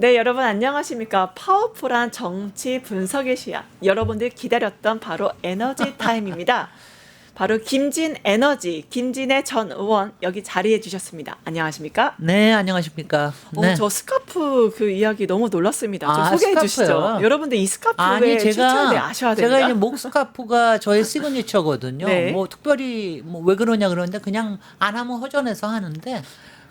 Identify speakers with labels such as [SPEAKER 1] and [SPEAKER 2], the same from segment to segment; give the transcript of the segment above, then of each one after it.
[SPEAKER 1] 네, 여러분 안녕하십니까? 파워풀한 정치 분석의 시야. 여러분들 기다렸던 바로 에너지 타임입니다. 바로 김진 에너지, 김진애 전 의원 여기 자리해 주셨습니다. 안녕하십니까?
[SPEAKER 2] 네, 안녕하십니까. 네.
[SPEAKER 1] 저 스카프 그 이야기 너무 놀랐습니다. 좀
[SPEAKER 2] 아,
[SPEAKER 1] 소개해
[SPEAKER 2] 스카프요?
[SPEAKER 1] 주시죠. 여러분들 이 스카프에
[SPEAKER 2] 아니,
[SPEAKER 1] 출처에 아셔야 됩니다.
[SPEAKER 2] 제가 이제 목 스카프가 저의 시그니처거든요.
[SPEAKER 1] 네.
[SPEAKER 2] 뭐 특별히 뭐 왜 그러냐 그러는데 그냥 안 하면 허전해서 하는데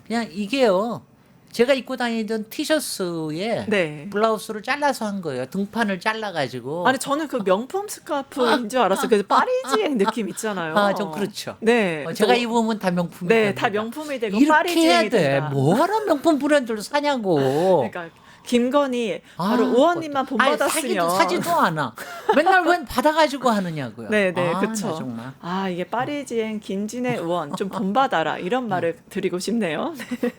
[SPEAKER 2] 그냥 이게요. 제가 입고 다니던 티셔츠에
[SPEAKER 1] 네.
[SPEAKER 2] 블라우스를 잘라서 한 거예요. 등판을 잘라가지고.
[SPEAKER 1] 아니 저는 그 명품 스카프인 줄 알았어요. 그래서 파리지행 느낌 있잖아요.
[SPEAKER 2] 아, 좀 그렇죠.
[SPEAKER 1] 네.
[SPEAKER 2] 제가 입으면 다 명품이
[SPEAKER 1] 네,
[SPEAKER 2] 됩니다.
[SPEAKER 1] 다 명품이 되고
[SPEAKER 2] 이렇게
[SPEAKER 1] 파리지행이
[SPEAKER 2] 해야 돼.
[SPEAKER 1] 된다.
[SPEAKER 2] 뭐하러 명품 브랜드를 사냐고.
[SPEAKER 1] 그러니까 김건희 바로 의원님만 본받았으면
[SPEAKER 2] 사지도 않아. 맨날 왜 받아가지고 하느냐고요.
[SPEAKER 1] 네, 네,
[SPEAKER 2] 나
[SPEAKER 1] 그렇죠.
[SPEAKER 2] 정말.
[SPEAKER 1] 아, 이게 파리지행 김진애 의원 좀 본받아라 이런 말을 드리고 싶네요. 네.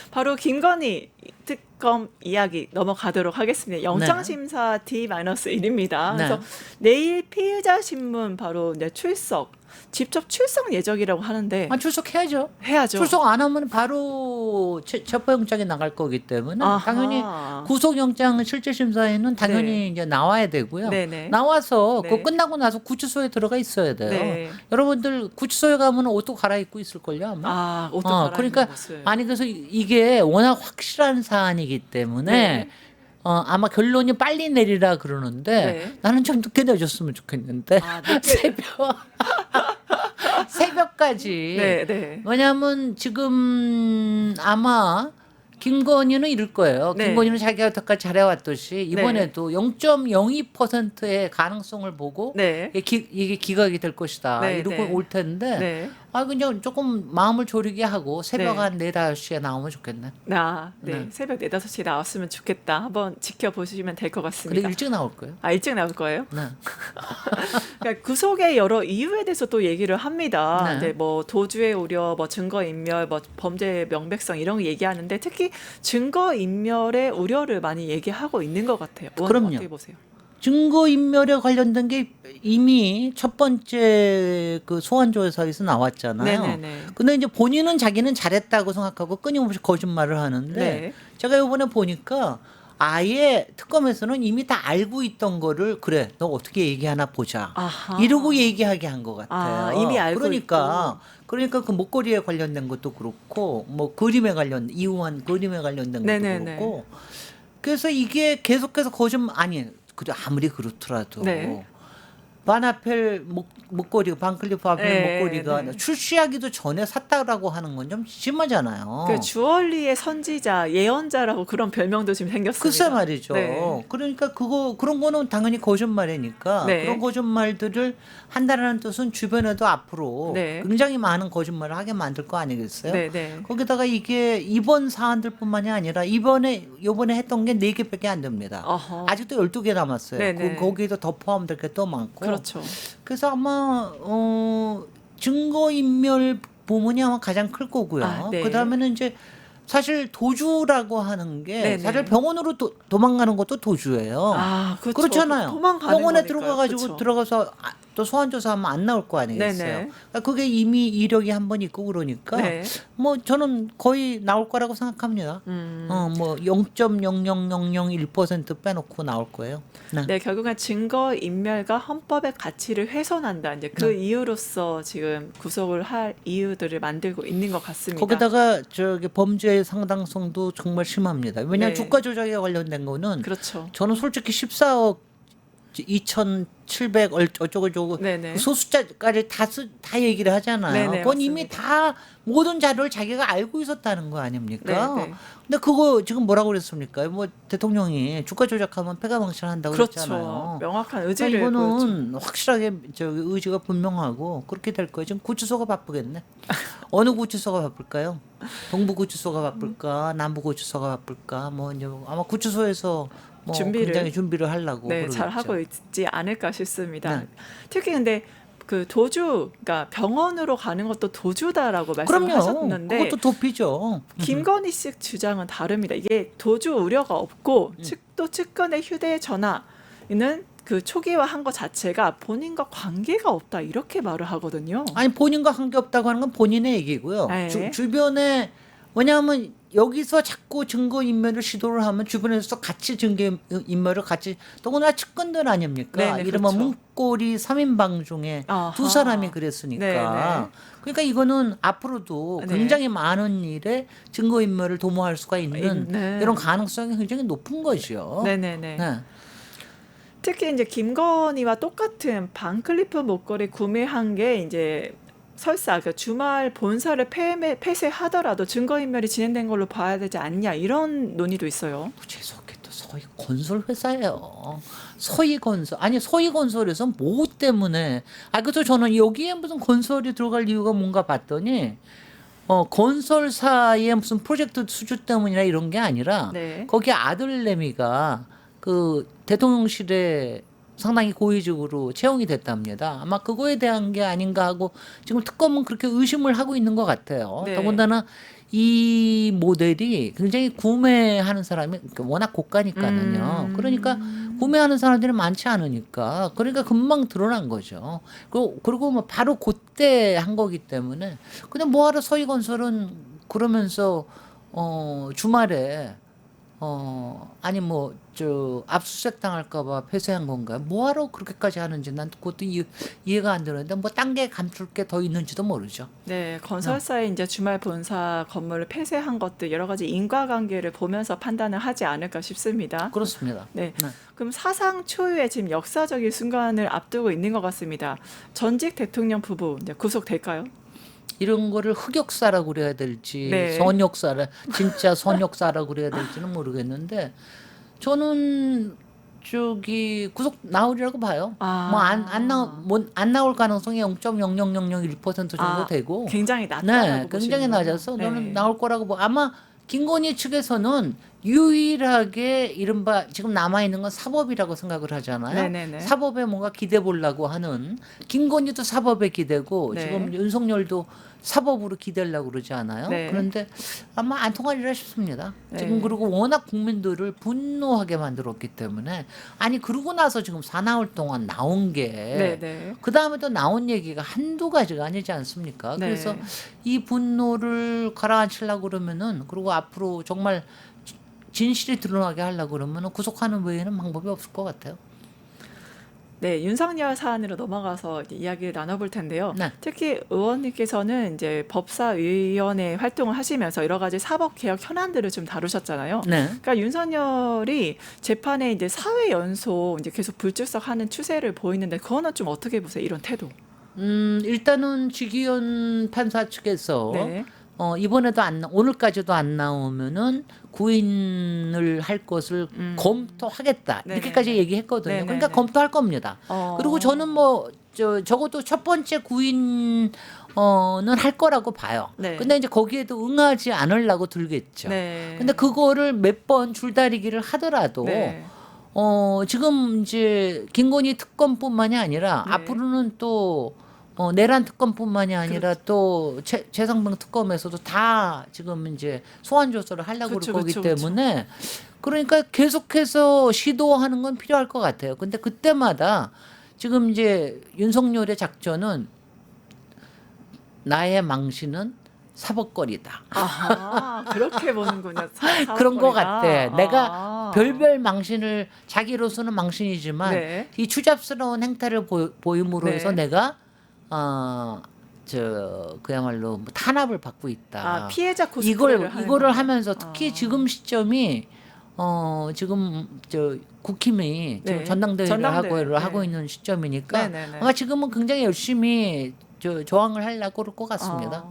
[SPEAKER 1] 바로 김건희 특검 이야기 넘어가도록 하겠습니다. 영장심사 D-1입니다.
[SPEAKER 2] 네.
[SPEAKER 1] 그래서 내일 피의자 신문 바로 이제 직접 출석 예정이라고 하는데
[SPEAKER 2] 아, 출석해야죠.
[SPEAKER 1] 해야죠.
[SPEAKER 2] 출석 안 하면 바로 체포영장이 나갈 거기 때문에
[SPEAKER 1] 아하.
[SPEAKER 2] 당연히 구속영장 실질심사에는 당연히
[SPEAKER 1] 네.
[SPEAKER 2] 이제 나와야 되고요.
[SPEAKER 1] 네네.
[SPEAKER 2] 나와서
[SPEAKER 1] 네.
[SPEAKER 2] 그거 끝나고 나서 구치소에 들어가 있어야 돼요.
[SPEAKER 1] 네.
[SPEAKER 2] 여러분들 구치소에 가면 옷도 갈아입고 있을걸요 아마.
[SPEAKER 1] 아, 옷도 갈아입는
[SPEAKER 2] 그러니까
[SPEAKER 1] 모습.
[SPEAKER 2] 아니 그래서 이게 워낙 확실한 사안이기 때문에
[SPEAKER 1] 네.
[SPEAKER 2] 아마 결론이 빨리 내리라 그러는데
[SPEAKER 1] 네.
[SPEAKER 2] 나는 좀 늦게 내줬으면 좋겠는데
[SPEAKER 1] 아, 늦게.
[SPEAKER 2] 새벽까지.
[SPEAKER 1] 네, 네.
[SPEAKER 2] 왜냐하면 지금 아마 김건희는 이럴 거예요.
[SPEAKER 1] 네.
[SPEAKER 2] 김건희는 자기가 여태까지 잘해왔듯이 이번에도 0.02%의 가능성을 보고
[SPEAKER 1] 네.
[SPEAKER 2] 이게 기각이 될 것이다.
[SPEAKER 1] 네,
[SPEAKER 2] 이러고
[SPEAKER 1] 네.
[SPEAKER 2] 올 텐데
[SPEAKER 1] 네.
[SPEAKER 2] 그냥 조금 마음을 졸이게 하고 새벽
[SPEAKER 1] 네.
[SPEAKER 2] 한 4, 5시에 나오면 좋겠네.
[SPEAKER 1] 네.
[SPEAKER 2] 네.
[SPEAKER 1] 새벽 4, 5시에 나왔으면 좋겠다. 한번 지켜보시면 될 것
[SPEAKER 2] 근데
[SPEAKER 1] 같습니다.
[SPEAKER 2] 일찍 나올 거예요.
[SPEAKER 1] 아, 일찍 나올 거예요?
[SPEAKER 2] 네.
[SPEAKER 1] 그러니까 구속의 여러 이유에 대해서 또 얘기를 합니다.
[SPEAKER 2] 네.
[SPEAKER 1] 이제 뭐 도주의 우려, 뭐 증거인멸, 뭐 범죄의 명백성 이런 거 얘기하는데 특히 증거인멸의 우려를 많이 얘기하고 있는 것 같아요. 의원님
[SPEAKER 2] 그럼요.
[SPEAKER 1] 어떻게 보세요?
[SPEAKER 2] 증거인멸에 관련된 게 이미 첫 번째 그 소환조사에서 나왔잖아요.
[SPEAKER 1] 네네네.
[SPEAKER 2] 근데 이제 본인은 자기는 잘했다고 생각하고 끊임없이 거짓말을 하는데
[SPEAKER 1] 네.
[SPEAKER 2] 제가 이번에 보니까 아예 특검에서는 이미 다 알고 있던 거를 그래 너 어떻게 얘기하나 보자
[SPEAKER 1] 아하.
[SPEAKER 2] 이러고 얘기하게 한 것 같아요.
[SPEAKER 1] 아, 이미 알고
[SPEAKER 2] 그러니까 그 목걸이에 관련된 것도 그렇고 뭐 그림에 관련 이우한 그림에 관련된 것도
[SPEAKER 1] 네네네.
[SPEAKER 2] 그렇고 그래서 이게 계속해서 거짓말 아니 아무리 그렇더라도
[SPEAKER 1] 네.
[SPEAKER 2] 바나펠 목걸이 반클리프 바나펠
[SPEAKER 1] 네,
[SPEAKER 2] 목걸이가
[SPEAKER 1] 네.
[SPEAKER 2] 출시하기도 전에 샀다라고 하는 건 좀 심하잖아요.
[SPEAKER 1] 그 주얼리의 선지자, 예언자라고 그런 별명도 지금 생겼습니다.
[SPEAKER 2] 글쎄 말이죠.
[SPEAKER 1] 네.
[SPEAKER 2] 그러니까 그런 거는 당연히 거짓말이니까
[SPEAKER 1] 네.
[SPEAKER 2] 그런 거짓말들을 한다는 뜻은 주변에도 앞으로
[SPEAKER 1] 네.
[SPEAKER 2] 굉장히 많은 거짓말을 하게 만들 거 아니겠어요?
[SPEAKER 1] 네, 네.
[SPEAKER 2] 거기다가 이게 이번 사안들뿐만이 아니라 요번에 했던 게 4개밖에 안 됩니다.
[SPEAKER 1] 어허.
[SPEAKER 2] 아직도 12개 남았어요.
[SPEAKER 1] 네네.
[SPEAKER 2] 거기에도 더 포함될 게 또 많고.
[SPEAKER 1] 그렇죠.
[SPEAKER 2] 그래서 아마 증거인멸 부분이 아마 가장 클 거고요.
[SPEAKER 1] 아, 네.
[SPEAKER 2] 그다음에는 이제 사실 도주라고 하는 게
[SPEAKER 1] 네네.
[SPEAKER 2] 사실 병원으로 도망가는 것도 도주예요.
[SPEAKER 1] 아, 그렇죠.
[SPEAKER 2] 그렇잖아요.
[SPEAKER 1] 도망가는
[SPEAKER 2] 병원에
[SPEAKER 1] 거니까요.
[SPEAKER 2] 들어가가지고
[SPEAKER 1] 그렇죠.
[SPEAKER 2] 들어가서 또 소환조사하면 안 나올 거 아니겠어요.
[SPEAKER 1] 네네.
[SPEAKER 2] 그러니까 그게 이미 이력이 한 번 있고 그러니까
[SPEAKER 1] 네.
[SPEAKER 2] 뭐 저는 거의 나올 거라고 생각합니다. 뭐 0.00001% 빼놓고 나올 거예요. 네.
[SPEAKER 1] 네, 결국은 증거 인멸과 헌법의 가치를 훼손한다. 이제 그 이유로서 지금 구속을 할 이유들을 만들고 있는 것 같습니다.
[SPEAKER 2] 거기다가 범죄의 상당성도 정말 심합니다. 왜냐하면
[SPEAKER 1] 네.
[SPEAKER 2] 주가 조작에 관련된 거는
[SPEAKER 1] 그렇죠.
[SPEAKER 2] 저는 솔직히 14억 2,700 어쩌고저쩌고
[SPEAKER 1] 네네.
[SPEAKER 2] 그 소수자까지 다 얘기를 하잖아요.
[SPEAKER 1] 네네,
[SPEAKER 2] 그건 이미
[SPEAKER 1] 맞습니다.
[SPEAKER 2] 다 모든 자료를 자기가 알고 있었다는 거 아닙니까?
[SPEAKER 1] 네네.
[SPEAKER 2] 근데 그거 지금 뭐라고 그랬습니까? 뭐 대통령이 주가 조작하면 패가망신한다고
[SPEAKER 1] 그렇죠.
[SPEAKER 2] 그랬잖아요.
[SPEAKER 1] 명확한
[SPEAKER 2] 그러니까
[SPEAKER 1] 의지를 보여줘.
[SPEAKER 2] 이거는 확실하게 의지가 분명하고 그렇게 될 거예요. 지금 구치소가 바쁘겠네. 어느 구치소가 바쁠까요? 동부 구치소가 바쁠까? 남부 구치소가 바쁠까? 뭐 이제 아마 구치소에서 뭐 굉장히 준비를 하려고
[SPEAKER 1] 네,
[SPEAKER 2] 그러겠죠.
[SPEAKER 1] 잘 하고 있지 않을까 싶습니다.
[SPEAKER 2] 네.
[SPEAKER 1] 특히 근데 그 도주, 그러니까 병원으로 가는 것도 도주다라고 말씀을
[SPEAKER 2] 그럼요.
[SPEAKER 1] 하셨는데
[SPEAKER 2] 그것도 도피죠.
[SPEAKER 1] 김건희 씨 주장은 다릅니다. 이게 도주 우려가 없고 또 측근의 휴대전화는 그 초기화한 것 자체가 본인과 관계가 없다 이렇게 말을 하거든요.
[SPEAKER 2] 아니 본인과 관계 없다고 하는 건 본인의 얘기고요.
[SPEAKER 1] 네.
[SPEAKER 2] 주변에 왜냐하면 여기서 자꾸 증거인멸을 시도를 하면 주변에서 같이 증거인멸을 같이 더구나 측근들 아닙니까?
[SPEAKER 1] 네네,
[SPEAKER 2] 이른바
[SPEAKER 1] 그렇죠.
[SPEAKER 2] 문고리 3인방 중에
[SPEAKER 1] 아하.
[SPEAKER 2] 두 사람이 그랬으니까.
[SPEAKER 1] 네네.
[SPEAKER 2] 그러니까 이거는 앞으로도
[SPEAKER 1] 네.
[SPEAKER 2] 굉장히 많은 일에 증거인멸을 도모할 수가 있는
[SPEAKER 1] 네.
[SPEAKER 2] 이런 가능성이 굉장히 높은 거죠.
[SPEAKER 1] 네네네.
[SPEAKER 2] 네.
[SPEAKER 1] 특히 이제 김건희와 똑같은 반클리프 목걸이 구매한 게 이제 설사 그 주말 본사를 폐쇄하더라도 증거인멸이 진행된 걸로 봐야 되지 않냐 이런 논의도 있어요.
[SPEAKER 2] 재수없게 또 서희 건설 회사예요. 서희건설 아니 서희건설에서 뭐 때문에 그래서 저는 여기에 무슨 건설이 들어갈 이유가 뭔가 봤더니 건설사의 무슨 프로젝트 수주 때문이나 이런 게 아니라
[SPEAKER 1] 네.
[SPEAKER 2] 거기 아들내미가 그 대통령실에 상당히 고위직으로 채용이 됐답니다. 아마 그거에 대한 게 아닌가 하고 지금 특검은 그렇게 의심을 하고 있는 것 같아요.
[SPEAKER 1] 네.
[SPEAKER 2] 더군다나 이 모델이 굉장히 구매하는 사람이 워낙 고가니까는요. 그러니까 구매하는 사람들이 많지 않으니까 그러니까 금방 드러난 거죠. 그리고 뭐 바로 그때 한 거기 때문에 그냥 뭐하러 서희건설은 그러면서 주말에 아니 뭐 저 압수수색 당할까봐 폐쇄한 건가요? 뭐하러 그렇게까지 하는지 난 그것도 이해가 안 되는데 뭐 딴 게 감출 게 더 있는지도 모르죠.
[SPEAKER 1] 네, 건설사의 이제 주말 본사 건물을 폐쇄한 것들 여러 가지 인과관계를 보면서 판단을 하지 않을까 싶습니다.
[SPEAKER 2] 그렇습니다.
[SPEAKER 1] 네.
[SPEAKER 2] 네.
[SPEAKER 1] 그럼 사상 초유의 지금 역사적인 순간을 앞두고 있는 것 같습니다. 전직 대통령 부부 이제 구속될까요?
[SPEAKER 2] 이런 거를 흑역사라고 그래야 될지
[SPEAKER 1] 네.
[SPEAKER 2] 선역사라 진짜 선역사라고 그래야 될지는 모르겠는데 저는 저기 구속 나오리라고 봐요.
[SPEAKER 1] 아.
[SPEAKER 2] 뭐 안 나올 가능성이 0.00001% 정도 되고
[SPEAKER 1] 굉장히 낮다고
[SPEAKER 2] 네, 굉장히 낮아서 저는 나올 거라고 아마 김건희 측에서는 유일하게 이른바 지금 남아 있는 건 사법이라고 생각을 하잖아요.
[SPEAKER 1] 네네네.
[SPEAKER 2] 사법에 뭔가 기대 보려고 하는 김건희도 사법에 기대고
[SPEAKER 1] 네.
[SPEAKER 2] 지금 윤석열도 사법으로 기대려고 그러지 않아요.
[SPEAKER 1] 네.
[SPEAKER 2] 그런데 아마 안 통하리라 싶습니다.
[SPEAKER 1] 네.
[SPEAKER 2] 지금 그리고 워낙 국민들을 분노하게 만들었기 때문에 아니 그러고 나서 지금 사나흘 동안 나온 게
[SPEAKER 1] 네네.
[SPEAKER 2] 그 다음에 또 나온 얘기가 한두 가지가 아니지 않습니까?
[SPEAKER 1] 네.
[SPEAKER 2] 그래서 이 분노를 가라앉히려고 그러면은 그리고 앞으로 정말 진실이 드러나게 하려고 그러면은 구속하는 외에는 방법이 없을 것 같아요.
[SPEAKER 1] 네, 윤석열 사안으로 넘어가서 이제 이야기를 나눠볼 텐데요.
[SPEAKER 2] 네.
[SPEAKER 1] 특히 의원님께서는 이제 법사위원회 활동을 하시면서 여러 가지 사법 개혁 현안들을 좀 다루셨잖아요.
[SPEAKER 2] 네.
[SPEAKER 1] 그러니까 윤석열이 재판에 이제 사회 연속 이제 계속 불출석하는 추세를 보이는데 그거는 좀 어떻게 보세요? 이런 태도.
[SPEAKER 2] 일단은 지기현 판사 측에서
[SPEAKER 1] 네.
[SPEAKER 2] 이번에도 오늘까지도 안 나오면은 구인을 할 것을 검토하겠다
[SPEAKER 1] 네네.
[SPEAKER 2] 이렇게까지 얘기했거든요.
[SPEAKER 1] 네네네.
[SPEAKER 2] 그러니까 검토할 겁니다. 그리고 저는 뭐 적어도 첫 번째 구인은 할 거라고 봐요.
[SPEAKER 1] 네.
[SPEAKER 2] 근데 이제 거기에도 응하지 않으려고 들겠죠.
[SPEAKER 1] 네.
[SPEAKER 2] 근데 그거를 몇 번 줄다리기를 하더라도
[SPEAKER 1] 네.
[SPEAKER 2] 지금 이제 김건희 특검뿐만이 아니라
[SPEAKER 1] 네.
[SPEAKER 2] 앞으로는 또 내란 특검뿐만이 아니라 또 최상병 특검에서도 다 지금 이제 소환 조사를 하려고
[SPEAKER 1] 그쵸,
[SPEAKER 2] 그럴 거기
[SPEAKER 1] 그쵸, 그쵸.
[SPEAKER 2] 때문에 그러니까 계속해서 시도하는 건 필요할 것 같아요. 근데 그때마다 지금 이제 윤석열의 작전은 나의 망신은 사법거리다.
[SPEAKER 1] 아하, 그렇게 보는군요.
[SPEAKER 2] 그런 것
[SPEAKER 1] 사법거리가.
[SPEAKER 2] 같아. 내가 별별 망신을 자기로서는 망신이지만
[SPEAKER 1] 네.
[SPEAKER 2] 이 추잡스러운 행태를 보임으로
[SPEAKER 1] 네.
[SPEAKER 2] 해서 내가 그야말로 뭐 탄압을 받고 있다.
[SPEAKER 1] 피해자 코스프레를 하는
[SPEAKER 2] 이거를
[SPEAKER 1] 거예요?
[SPEAKER 2] 하면서 특히 지금 시점이 지금 국힘이
[SPEAKER 1] 네.
[SPEAKER 2] 지금 전당대회를
[SPEAKER 1] 전당대회. 네.
[SPEAKER 2] 하고 있는 시점이니까
[SPEAKER 1] 네네네.
[SPEAKER 2] 아마 지금은 굉장히 열심히 저항을 하려고 그럴 것 같습니다.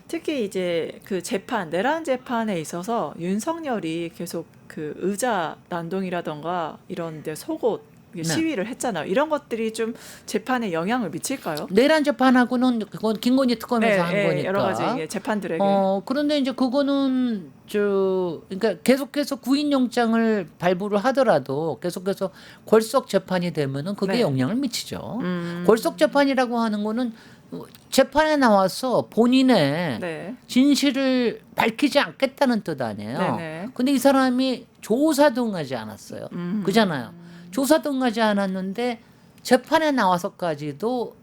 [SPEAKER 1] 특히 이제 그 내란 재판에 있어서 윤석열이 계속 그 의자 난동이라던가 이런 데 속옷 시위를 했잖아요. 이런 것들이 좀 재판에 영향을 미칠까요?
[SPEAKER 2] 내란 재판하고는 그건 김건희 특검에서 한 거니까.
[SPEAKER 1] 여러 가지 재판들에게.
[SPEAKER 2] 그런데 이제 그거는 그러니까 계속해서 구인영장을 발부를 하더라도 계속해서 골석 재판이 되면은 그게
[SPEAKER 1] 네.
[SPEAKER 2] 영향을 미치죠. 골석 재판이라고 하는 거는 재판에 나와서 본인의
[SPEAKER 1] 네.
[SPEAKER 2] 진실을 밝히지 않겠다는 뜻 아니에요.
[SPEAKER 1] 네네.
[SPEAKER 2] 근데 이 사람이 조사도 응하지 않았어요. 그잖아요. 조사도 응하지 않았는데 재판에 나와서까지도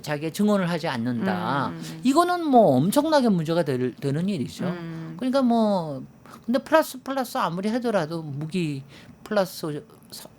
[SPEAKER 2] 자기의 증언을 하지 않는다. 이거는 뭐 엄청나게 문제가 되는 일이죠. 그러니까 뭐 근데 플러스 아무리 하더라도 무기 플러스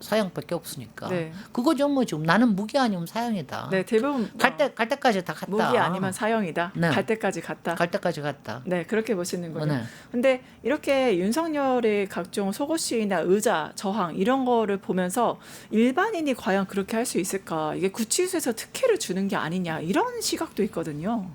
[SPEAKER 2] 사형밖에 없으니까.
[SPEAKER 1] 네.
[SPEAKER 2] 그거죠 뭐 지금 나는 무기 아니면 사형이다.
[SPEAKER 1] 네, 대부분
[SPEAKER 2] 갈 때까지 다 갔다.
[SPEAKER 1] 무기 아니면 사형이다.
[SPEAKER 2] 네.
[SPEAKER 1] 갈 때까지 갔다.
[SPEAKER 2] 갈 때까지 갔다.
[SPEAKER 1] 네, 그렇게 보시는군요.
[SPEAKER 2] 네.
[SPEAKER 1] 근데 이렇게 윤석열의 각종 속옷 시위나 의자, 저항 이런 거를 보면서 일반인이 과연 그렇게 할 수 있을까? 이게 구치소에서 특혜를 주는 게 아니냐 이런 시각도 있거든요.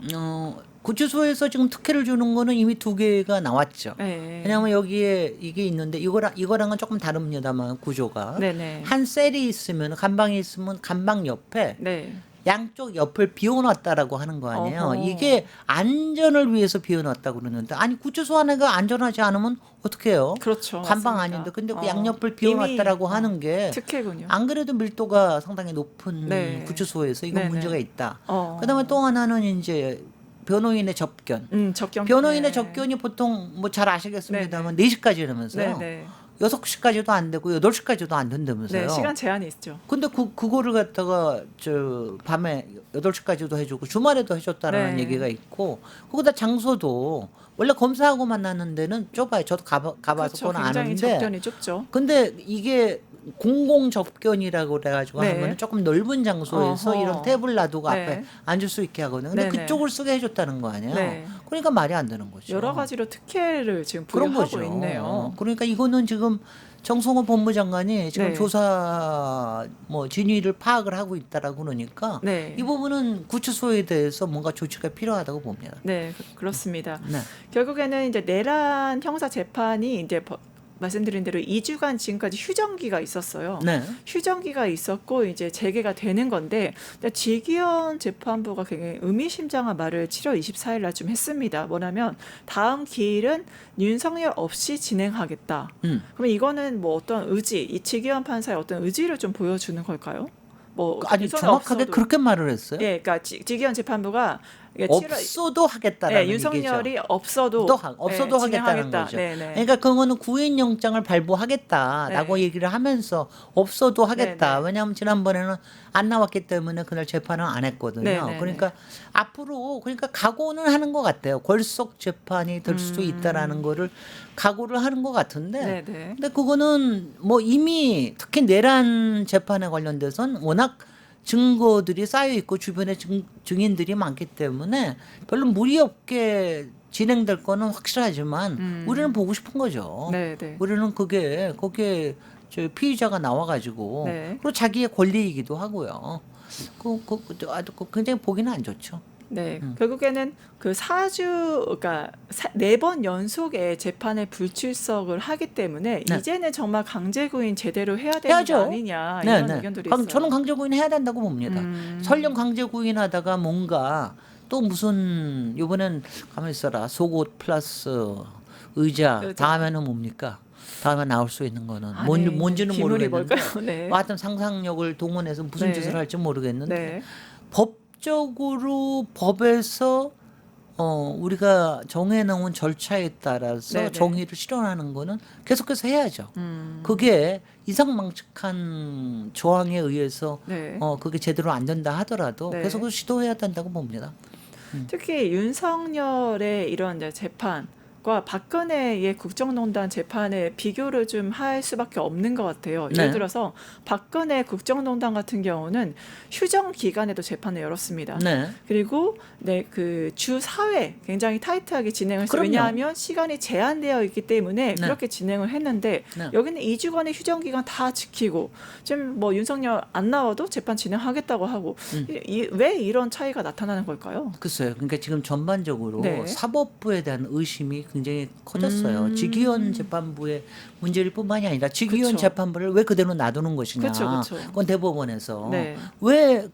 [SPEAKER 2] 구치소에서 지금 특혜를 주는 거는 이미 2개가 나왔죠.
[SPEAKER 1] 네.
[SPEAKER 2] 왜냐하면 여기에 이게 있는데 이거랑은 조금 다릅니다만 구조가
[SPEAKER 1] 네네.
[SPEAKER 2] 한 셀이 있으면 간방이 있으면 간방 옆에
[SPEAKER 1] 네.
[SPEAKER 2] 양쪽 옆을 비워놨다라고 하는 거 아니에요.
[SPEAKER 1] 어허.
[SPEAKER 2] 이게 안전을 위해서 비워놨다고 그러는데 아니 구치소 안에가 안전하지 않으면 어떻게 해요?
[SPEAKER 1] 그렇죠.
[SPEAKER 2] 간방
[SPEAKER 1] 맞습니다.
[SPEAKER 2] 아닌데 근데 그 양옆을 비워놨다라고
[SPEAKER 1] 이미,
[SPEAKER 2] 하는 게
[SPEAKER 1] 특혜군요.
[SPEAKER 2] 안 그래도 밀도가 상당히 높은
[SPEAKER 1] 네.
[SPEAKER 2] 구치소에서 이건
[SPEAKER 1] 네네.
[SPEAKER 2] 문제가 있다.
[SPEAKER 1] 어.
[SPEAKER 2] 그다음에 또 하나는 이제 변호인의 접견.
[SPEAKER 1] 접견.
[SPEAKER 2] 변호인의
[SPEAKER 1] 네.
[SPEAKER 2] 접견이 보통 뭐 잘 아시겠습니다만 4시까지 이러면서요.
[SPEAKER 1] 네네.
[SPEAKER 2] 6시까지도 안 되고 8시까지도 안 된다면서요.
[SPEAKER 1] 네, 시간 제한이 있죠.
[SPEAKER 2] 근데 그거를 갖다가 저 밤에 8시까지도 해주고 주말에도 해줬다라는
[SPEAKER 1] 네.
[SPEAKER 2] 얘기가 있고 거기다 장소도 원래 검사하고 만나는 데는 좁아요. 저도 가봐서
[SPEAKER 1] 그렇죠.
[SPEAKER 2] 그건
[SPEAKER 1] 굉장히
[SPEAKER 2] 아는데
[SPEAKER 1] 접견이 좁죠.
[SPEAKER 2] 근데 이게 공공 접견이라고 그래가지고
[SPEAKER 1] 네.
[SPEAKER 2] 하면 조금 넓은 장소에서
[SPEAKER 1] 어허.
[SPEAKER 2] 이런 탭을 놔두고
[SPEAKER 1] 네.
[SPEAKER 2] 앞에 앉을 수 있게 하거든요. 근데
[SPEAKER 1] 네네.
[SPEAKER 2] 그쪽을 쓰게 해줬다는 거 아니에요.
[SPEAKER 1] 네.
[SPEAKER 2] 그러니까 말이 안 되는 거죠.
[SPEAKER 1] 여러 가지로 특혜를 지금
[SPEAKER 2] 그런
[SPEAKER 1] 부여하고
[SPEAKER 2] 거죠.
[SPEAKER 1] 있네요.
[SPEAKER 2] 그러니까 이거는 지금 정성호 법무장관이 지금
[SPEAKER 1] 네.
[SPEAKER 2] 조사 뭐 진위를 파악을 하고 있다라고 그러니까
[SPEAKER 1] 네.
[SPEAKER 2] 이 부분은 구치소에 대해서 뭔가 조치가 필요하다고 봅니다.
[SPEAKER 1] 네, 그렇습니다.
[SPEAKER 2] 네.
[SPEAKER 1] 결국에는 이제 내란 형사 재판이 이제 말씀드린 대로 2주간 지금까지 휴정기가 있었어요.
[SPEAKER 2] 네.
[SPEAKER 1] 휴정기가 있었고 이제 재개가 되는 건데 지기현 재판부가 굉장히 의미심장한 말을 7월 24일 날 좀 했습니다. 뭐냐면 다음 기일은 윤석열 없이 진행하겠다. 그러면 이거는 뭐 어떤 의지, 이 지기현 판사의 어떤 의지를 좀 보여주는 걸까요? 뭐
[SPEAKER 2] 아니
[SPEAKER 1] 윤석열
[SPEAKER 2] 정확하게
[SPEAKER 1] 없어도,
[SPEAKER 2] 그렇게 말을 했어요.
[SPEAKER 1] 예, 그러니까 지기현 재판부가 이게
[SPEAKER 2] 없어도 하겠다라는
[SPEAKER 1] 네, 윤석열이
[SPEAKER 2] 얘기죠.
[SPEAKER 1] 없어도
[SPEAKER 2] 없어도 하겠다는
[SPEAKER 1] 진행하겠다.
[SPEAKER 2] 거죠.
[SPEAKER 1] 네네.
[SPEAKER 2] 그러니까 그거는 구인영장을 발부하겠다라고
[SPEAKER 1] 네.
[SPEAKER 2] 얘기를 하면서 없어도 하겠다.
[SPEAKER 1] 네네.
[SPEAKER 2] 왜냐하면 지난번에는 안 나왔기 때문에 그날 재판을 안 했거든요.
[SPEAKER 1] 네네네.
[SPEAKER 2] 그러니까 앞으로 그러니까 각오는 하는 것 같아요. 골속 재판이 될 수도 있다라는 거를 각오를 하는 것 같은데.
[SPEAKER 1] 네네.
[SPEAKER 2] 근데 그거는 뭐 이미 특히 내란 재판에 관련돼서는 워낙 증거들이 쌓여 있고 주변에 증인들이 많기 때문에 별로 무리 없게 진행될 거는 확실하지만 우리는 보고 싶은 거죠.
[SPEAKER 1] 네네.
[SPEAKER 2] 우리는 거기에 저 피의자가 나와가지고
[SPEAKER 1] 네.
[SPEAKER 2] 그리고 자기의 권리이기도 하고요. 굉장히 보기는 안 좋죠.
[SPEAKER 1] 네, 결국에는 그 4주, 그러니까 4번 연속의 재판에 불출석을 하기 때문에
[SPEAKER 2] 네.
[SPEAKER 1] 이제는 정말 강제구인 제대로 해야 되는
[SPEAKER 2] 해야죠.
[SPEAKER 1] 거 아니냐 이런 의견들이 있어요.
[SPEAKER 2] 저는 강제구인 해야 된다고 봅니다. 설령 강제구인 하다가 뭔가 또 무슨 이번엔 가만히 있어라 속옷 플러스 의자 다음에는 뭡니까? 다음에 나올 수 있는 거는
[SPEAKER 1] 아,
[SPEAKER 2] 뭔지는
[SPEAKER 1] 기물이
[SPEAKER 2] 모르겠는데
[SPEAKER 1] 뭘까요? 네.
[SPEAKER 2] 하여튼 상상력을 동원해서 무슨
[SPEAKER 1] 네.
[SPEAKER 2] 짓을 할지 모르겠는데
[SPEAKER 1] 네.
[SPEAKER 2] 법적으로 법에서 우리가 정해놓은 절차에 따라서
[SPEAKER 1] 네네.
[SPEAKER 2] 정의를 실현하는 거는 계속해서 해야죠. 그게 이상망측한 조항에 의해서
[SPEAKER 1] 네.
[SPEAKER 2] 그게 제대로 안 된다 하더라도
[SPEAKER 1] 네.
[SPEAKER 2] 계속 시도해야 된다고 봅니다.
[SPEAKER 1] 특히 윤석열의 이런 이제 재판과 박근혜의 국정농단 재판에 비교를 좀 할 수밖에 없는 것 같아요. 예를
[SPEAKER 2] 네.
[SPEAKER 1] 들어서 박근혜 국정농단 같은 경우는 휴정 기간에도 재판을 열었습니다.
[SPEAKER 2] 네.
[SPEAKER 1] 그리고 그 주 4회 굉장히 타이트하게 진행을 했어요.
[SPEAKER 2] 그럼요.
[SPEAKER 1] 왜냐하면 시간이 제한되어 있기 때문에
[SPEAKER 2] 네.
[SPEAKER 1] 그렇게 진행을 했는데
[SPEAKER 2] 네.
[SPEAKER 1] 여기는 2주간의 휴정 기간 다 지키고 지금 뭐 윤석열 안 나와도 재판 진행하겠다고 하고 왜 이런 차이가 나타나는 걸까요?
[SPEAKER 2] 글쎄요. 그러니까 지금 전반적으로
[SPEAKER 1] 네.
[SPEAKER 2] 사법부에 대한 의심이 굉장히 커졌어요. 지기현 재판부의 문제일 뿐만이 아니라 지기현
[SPEAKER 1] 그쵸.
[SPEAKER 2] 재판부를 왜 그대로 놔두는 것이냐.
[SPEAKER 1] 그쵸, 그쵸.
[SPEAKER 2] 그건 대법원에서
[SPEAKER 1] 네.
[SPEAKER 2] 왜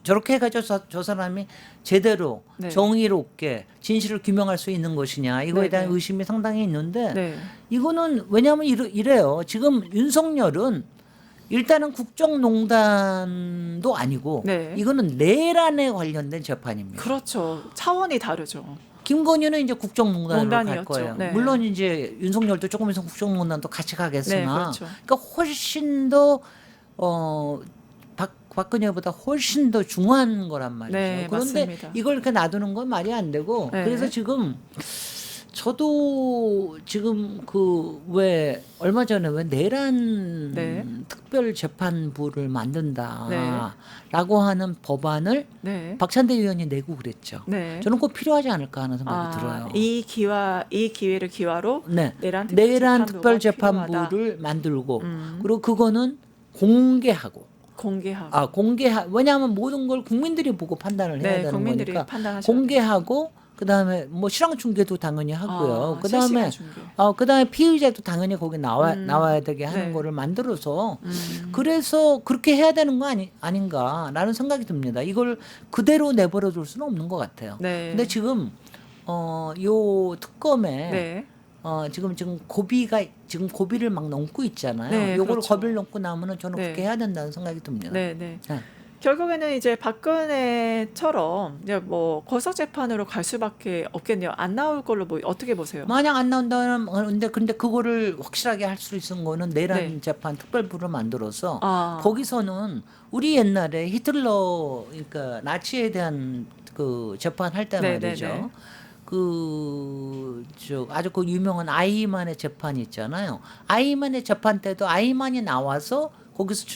[SPEAKER 2] 저렇게 해가지고 저 사람이 제대로
[SPEAKER 1] 네.
[SPEAKER 2] 정의롭게 진실을 규명할 수 있는 것이냐. 이거에
[SPEAKER 1] 네,
[SPEAKER 2] 대한
[SPEAKER 1] 네.
[SPEAKER 2] 의심이 상당히 있는데
[SPEAKER 1] 네.
[SPEAKER 2] 이거는 왜냐하면 이래요. 지금 윤석열은 일단은 국정농단도 아니고
[SPEAKER 1] 네.
[SPEAKER 2] 이거는 내란에 관련된 재판입니다.
[SPEAKER 1] 그렇죠. 차원이 다르죠.
[SPEAKER 2] 김건희는 이제 국정농단으로 갈
[SPEAKER 1] 농단이었죠.
[SPEAKER 2] 거예요.
[SPEAKER 1] 네.
[SPEAKER 2] 물론 이제 윤석열도 조금 있으면 국정농단도 같이 가겠으나,
[SPEAKER 1] 네, 그렇죠.
[SPEAKER 2] 그러니까 훨씬 더 박근혜보다 훨씬 더 중요한 거란 말이죠.
[SPEAKER 1] 네,
[SPEAKER 2] 그런데
[SPEAKER 1] 맞습니다.
[SPEAKER 2] 이걸 이렇게 놔두는 건 말이 안 되고,
[SPEAKER 1] 네.
[SPEAKER 2] 그래서 지금 저도 지금 그 왜 얼마 전에 왜 내란
[SPEAKER 1] 네.
[SPEAKER 2] 특별 재판부를 만든다라고
[SPEAKER 1] 네.
[SPEAKER 2] 하는 법안을
[SPEAKER 1] 네.
[SPEAKER 2] 박찬대 의원이 내고 그랬죠.
[SPEAKER 1] 네.
[SPEAKER 2] 저는 꼭 필요하지 않을까 하는 생각이 들어요.
[SPEAKER 1] 이 기회를 기화로
[SPEAKER 2] 네.
[SPEAKER 1] 내란
[SPEAKER 2] 내란
[SPEAKER 1] 특별
[SPEAKER 2] 특별
[SPEAKER 1] 재판부가
[SPEAKER 2] 재판부를 만들고
[SPEAKER 1] 음,
[SPEAKER 2] 그리고 그거는 공개하고
[SPEAKER 1] 공개하고
[SPEAKER 2] 왜냐하면 모든 걸 국민들이 보고 판단을 해야
[SPEAKER 1] 네,
[SPEAKER 2] 되는
[SPEAKER 1] 국민들이
[SPEAKER 2] 거니까
[SPEAKER 1] 판단하셔야
[SPEAKER 2] 공개하고 그다음에 뭐 실황 중계도 당연히 하고요.
[SPEAKER 1] 실시간
[SPEAKER 2] 그다음에
[SPEAKER 1] 중계.
[SPEAKER 2] 그다음에 피의자도 당연히 거기 나와야 되게 하는
[SPEAKER 1] 네.
[SPEAKER 2] 거를 만들어서
[SPEAKER 1] 음,
[SPEAKER 2] 그래서 그렇게 해야 되는 거 아닌가라는 생각이 듭니다. 이걸 그대로 내버려 둘 수는 없는 것 같아요.
[SPEAKER 1] 네.
[SPEAKER 2] 근데 지금 요 특검에
[SPEAKER 1] 네.
[SPEAKER 2] 지금 고비를 막 넘고 있잖아요.
[SPEAKER 1] 네,
[SPEAKER 2] 요거를
[SPEAKER 1] 그렇죠.
[SPEAKER 2] 고비를 넘고 나면은 저는
[SPEAKER 1] 네.
[SPEAKER 2] 그렇게 해야 된다는 생각이 듭니다.
[SPEAKER 1] 네, 네.
[SPEAKER 2] 네.
[SPEAKER 1] 결국에는 이제 박근혜처럼 이제 뭐 고소 재판으로 갈 수밖에 없겠네요. 안 나올 걸로 뭐 어떻게 보세요?
[SPEAKER 2] 만약 안 나온다면 근데 그거를 확실하게 할 수 있는 거는 내란
[SPEAKER 1] 네.
[SPEAKER 2] 재판 특별부를 만들어서
[SPEAKER 1] 아,
[SPEAKER 2] 거기서는 우리 옛날에 히틀러 그러니까 나치에 대한 그 재판할 때
[SPEAKER 1] 네,
[SPEAKER 2] 말이죠.
[SPEAKER 1] 네, 네.
[SPEAKER 2] 아주 그 유명한 아이만의 재판이 있잖아요. 아이만의 재판 때도 아이만이 나와서 거기서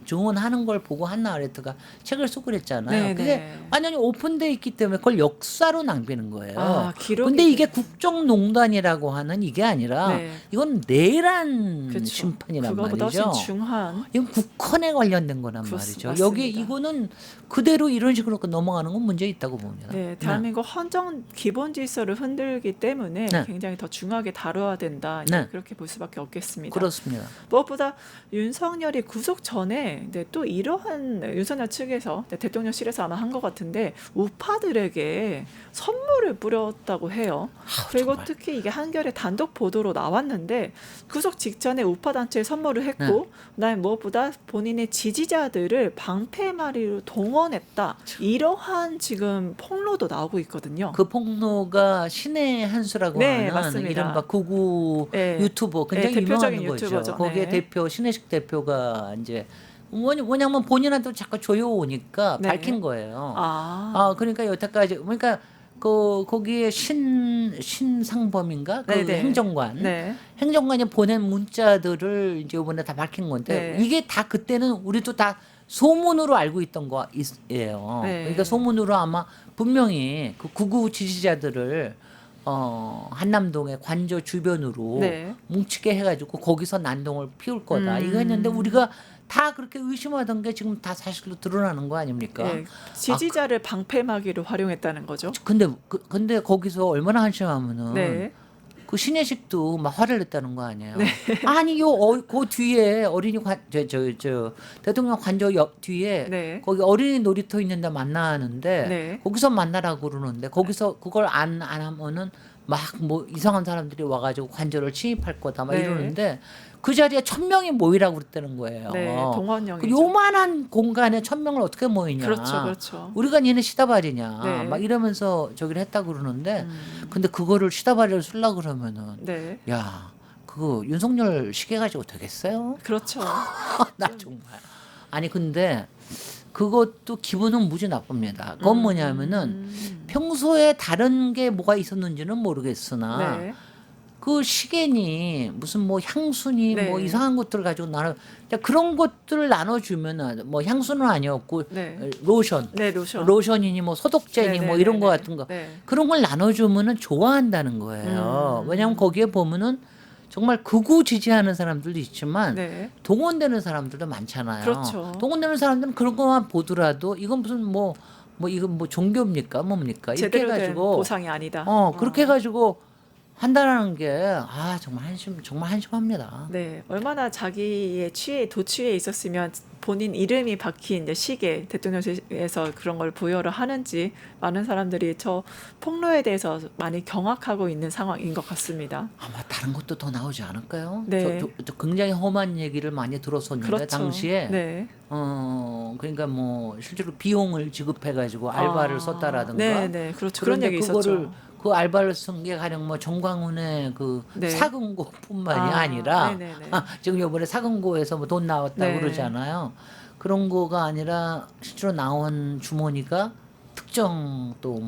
[SPEAKER 2] 증언하는 걸 보고 한나 아레트가 책을 쓰고 그랬잖아요.
[SPEAKER 1] 네,
[SPEAKER 2] 그게
[SPEAKER 1] 네.
[SPEAKER 2] 완전히 오픈돼 있기 때문에 그걸 역사로 남기는 거예요.
[SPEAKER 1] 기록이
[SPEAKER 2] 근데 이게
[SPEAKER 1] 돼요.
[SPEAKER 2] 국정농단이라고 하는 이게 아니라
[SPEAKER 1] 네.
[SPEAKER 2] 이건 내란
[SPEAKER 1] 그렇죠.
[SPEAKER 2] 심판이란
[SPEAKER 1] 그거보다
[SPEAKER 2] 말이죠.
[SPEAKER 1] 훨씬 중한
[SPEAKER 2] 이건 국헌에 관련된 거란 말이죠.
[SPEAKER 1] 맞습니다.
[SPEAKER 2] 여기 이거는 그대로 이런 식으로 넘어가는 건 문제 있다고 봅니다.
[SPEAKER 1] 네, 대한민국 헌정 기본 질서를 흔들기 때문에
[SPEAKER 2] 네.
[SPEAKER 1] 굉장히 더 중하게 다뤄야 된다. 이제
[SPEAKER 2] 네.
[SPEAKER 1] 그렇게 볼 수밖에 없겠습니다.
[SPEAKER 2] 그렇습니다.
[SPEAKER 1] 무엇보다 윤석열이 구속 전에 또 이러한 윤석열 측에서 대통령실에서 아마 한 것 같은데 우파들에게 선물을 뿌렸다고 해요. 그리고
[SPEAKER 2] 정말.
[SPEAKER 1] 특히 이게 한겨레 단독 보도로 나왔는데 구속 직전에 우파 단체에 선물을 했고
[SPEAKER 2] 네.
[SPEAKER 1] 그다음에 무엇보다 본인의 지지자들을 방패마리로 동원했다. 이러한 지금 폭로도 나오고 있거든요.
[SPEAKER 2] 그 폭로가 신의 한수라고
[SPEAKER 1] 네,
[SPEAKER 2] 하는
[SPEAKER 1] 맞습니다.
[SPEAKER 2] 이른바 구구
[SPEAKER 1] 네.
[SPEAKER 2] 유튜버 굉장히
[SPEAKER 1] 네,
[SPEAKER 2] 유명한
[SPEAKER 1] 대표적인
[SPEAKER 2] 거죠.
[SPEAKER 1] 유튜버죠.
[SPEAKER 2] 거기에
[SPEAKER 1] 네.
[SPEAKER 2] 대표 신혜식 대표가 이제 뭐냐면 본인한테 자꾸 조여오니까
[SPEAKER 1] 네.
[SPEAKER 2] 밝힌 거예요.
[SPEAKER 1] 아,
[SPEAKER 2] 그러니까 여태까지 그러니까 거기에 신상범인가 그
[SPEAKER 1] 네네.
[SPEAKER 2] 행정관
[SPEAKER 1] 네.
[SPEAKER 2] 행정관이 보낸 문자들을 이제 이번에 다 밝힌 건데
[SPEAKER 1] 네.
[SPEAKER 2] 이게 다 그때는 우리도 다 소문으로 알고 있던 거예요.
[SPEAKER 1] 네.
[SPEAKER 2] 그러니까 소문으로 아마 분명히 그 구구 지지자들을 한남동의 관저 주변으로
[SPEAKER 1] 네.
[SPEAKER 2] 뭉치게 해가지고 거기서 난동을 피울 거다. 이거 했는데 우리가 다 그렇게 의심하던 게 지금 다 사실로 드러나는 거 아닙니까?
[SPEAKER 1] 네, 지지자를 방패막이로 활용했다는 거죠.
[SPEAKER 2] 근데 거기서 얼마나 한심하면은
[SPEAKER 1] 네.
[SPEAKER 2] 그 신혜식도 막 화를 냈다는 거 아니에요. 아니 그 뒤에 어린이 저 대통령 관저 옆 뒤에
[SPEAKER 1] 네.
[SPEAKER 2] 거기 어린이 놀이터 있는데 만나는데
[SPEAKER 1] 네.
[SPEAKER 2] 거기서 만나라고 그러는데 거기서 그걸 안 하면은 막 뭐 이상한 사람들이 와가지고 관저를 침입할 거다 막
[SPEAKER 1] 네.
[SPEAKER 2] 이러는데 그 자리에 1,000명이 모이라고 그랬다는 거예요.
[SPEAKER 1] 네,
[SPEAKER 2] 그
[SPEAKER 1] 동원령이죠.
[SPEAKER 2] 요만한 공간에 1,000명을 어떻게 모이냐.
[SPEAKER 1] 그렇죠, 그렇죠.
[SPEAKER 2] 우리가 니네 시다발이냐.
[SPEAKER 1] 네.
[SPEAKER 2] 막 이러면서 저기를 했다고 그러는데 근데 그거를 시다발을 쓰려고 그러면은
[SPEAKER 1] 네,
[SPEAKER 2] 야 그거 윤석열 시계 가지고 되겠어요?
[SPEAKER 1] 그렇죠.
[SPEAKER 2] 나 정말 아니 근데 그것도 기분은 무지 나쁩니다. 그건 뭐냐면은 평소에 다른 게 뭐가 있었는지는 모르겠으나
[SPEAKER 1] 네,
[SPEAKER 2] 그 시계니 무슨 뭐 향수니
[SPEAKER 1] 네.
[SPEAKER 2] 뭐 이상한 것들을 가지고 그런 것들을 나눠주면은 뭐 향수는 아니었고
[SPEAKER 1] 네,
[SPEAKER 2] 로션
[SPEAKER 1] 네, 로션.
[SPEAKER 2] 로션이니 뭐 소독제니
[SPEAKER 1] 네,
[SPEAKER 2] 뭐
[SPEAKER 1] 네,
[SPEAKER 2] 이런
[SPEAKER 1] 네,
[SPEAKER 2] 거
[SPEAKER 1] 네.
[SPEAKER 2] 같은 거
[SPEAKER 1] 네,
[SPEAKER 2] 그런 걸 나눠주면은 좋아한다는 거예요. 왜냐하면 거기에 보면은 정말 극우 지지하는 사람들도 있지만
[SPEAKER 1] 네,
[SPEAKER 2] 동원되는 사람들도 많잖아요.
[SPEAKER 1] 그렇죠.
[SPEAKER 2] 동원되는 사람들은 그런 것만 보더라도 이건 무슨 뭐 이건 뭐 종교입니까 뭡니까 이렇게
[SPEAKER 1] 제대로 된
[SPEAKER 2] 해가지고
[SPEAKER 1] 보상이 아니다.
[SPEAKER 2] 그렇게 해가지고 한다라는 게 정말 한심합니다.
[SPEAKER 1] 네, 얼마나 자기의 도취에 있었으면 본인 이름이 박힌 이제 시계 대통령실에서 그런 걸 부여를 하는지 많은 사람들이 저 폭로에 대해서 많이 경악하고 있는 상황인 것 같습니다.
[SPEAKER 2] 아마 다른 것도 더 나오지 않을까요?
[SPEAKER 1] 네.
[SPEAKER 2] 저 굉장히 험한 얘기를 많이 들었었는데
[SPEAKER 1] 그렇죠.
[SPEAKER 2] 당시에
[SPEAKER 1] 네.
[SPEAKER 2] 그러니까 뭐 실제로 비용을 지급해가지고 알바를 썼다라든가
[SPEAKER 1] 네, 네, 그렇죠. 그런
[SPEAKER 2] 그런데
[SPEAKER 1] 얘기
[SPEAKER 2] 그거를
[SPEAKER 1] 있었죠.
[SPEAKER 2] 그 알바를 쓴 게 가령 뭐 정광훈의 그
[SPEAKER 1] 네.
[SPEAKER 2] 사금고뿐만이 아니라
[SPEAKER 1] 네네네.
[SPEAKER 2] 지금 이번에 사금고에서 뭐 돈 나왔다고
[SPEAKER 1] 네.
[SPEAKER 2] 그러잖아요. 그런 거가 아니라 실제로 나온 주머니가 특정 또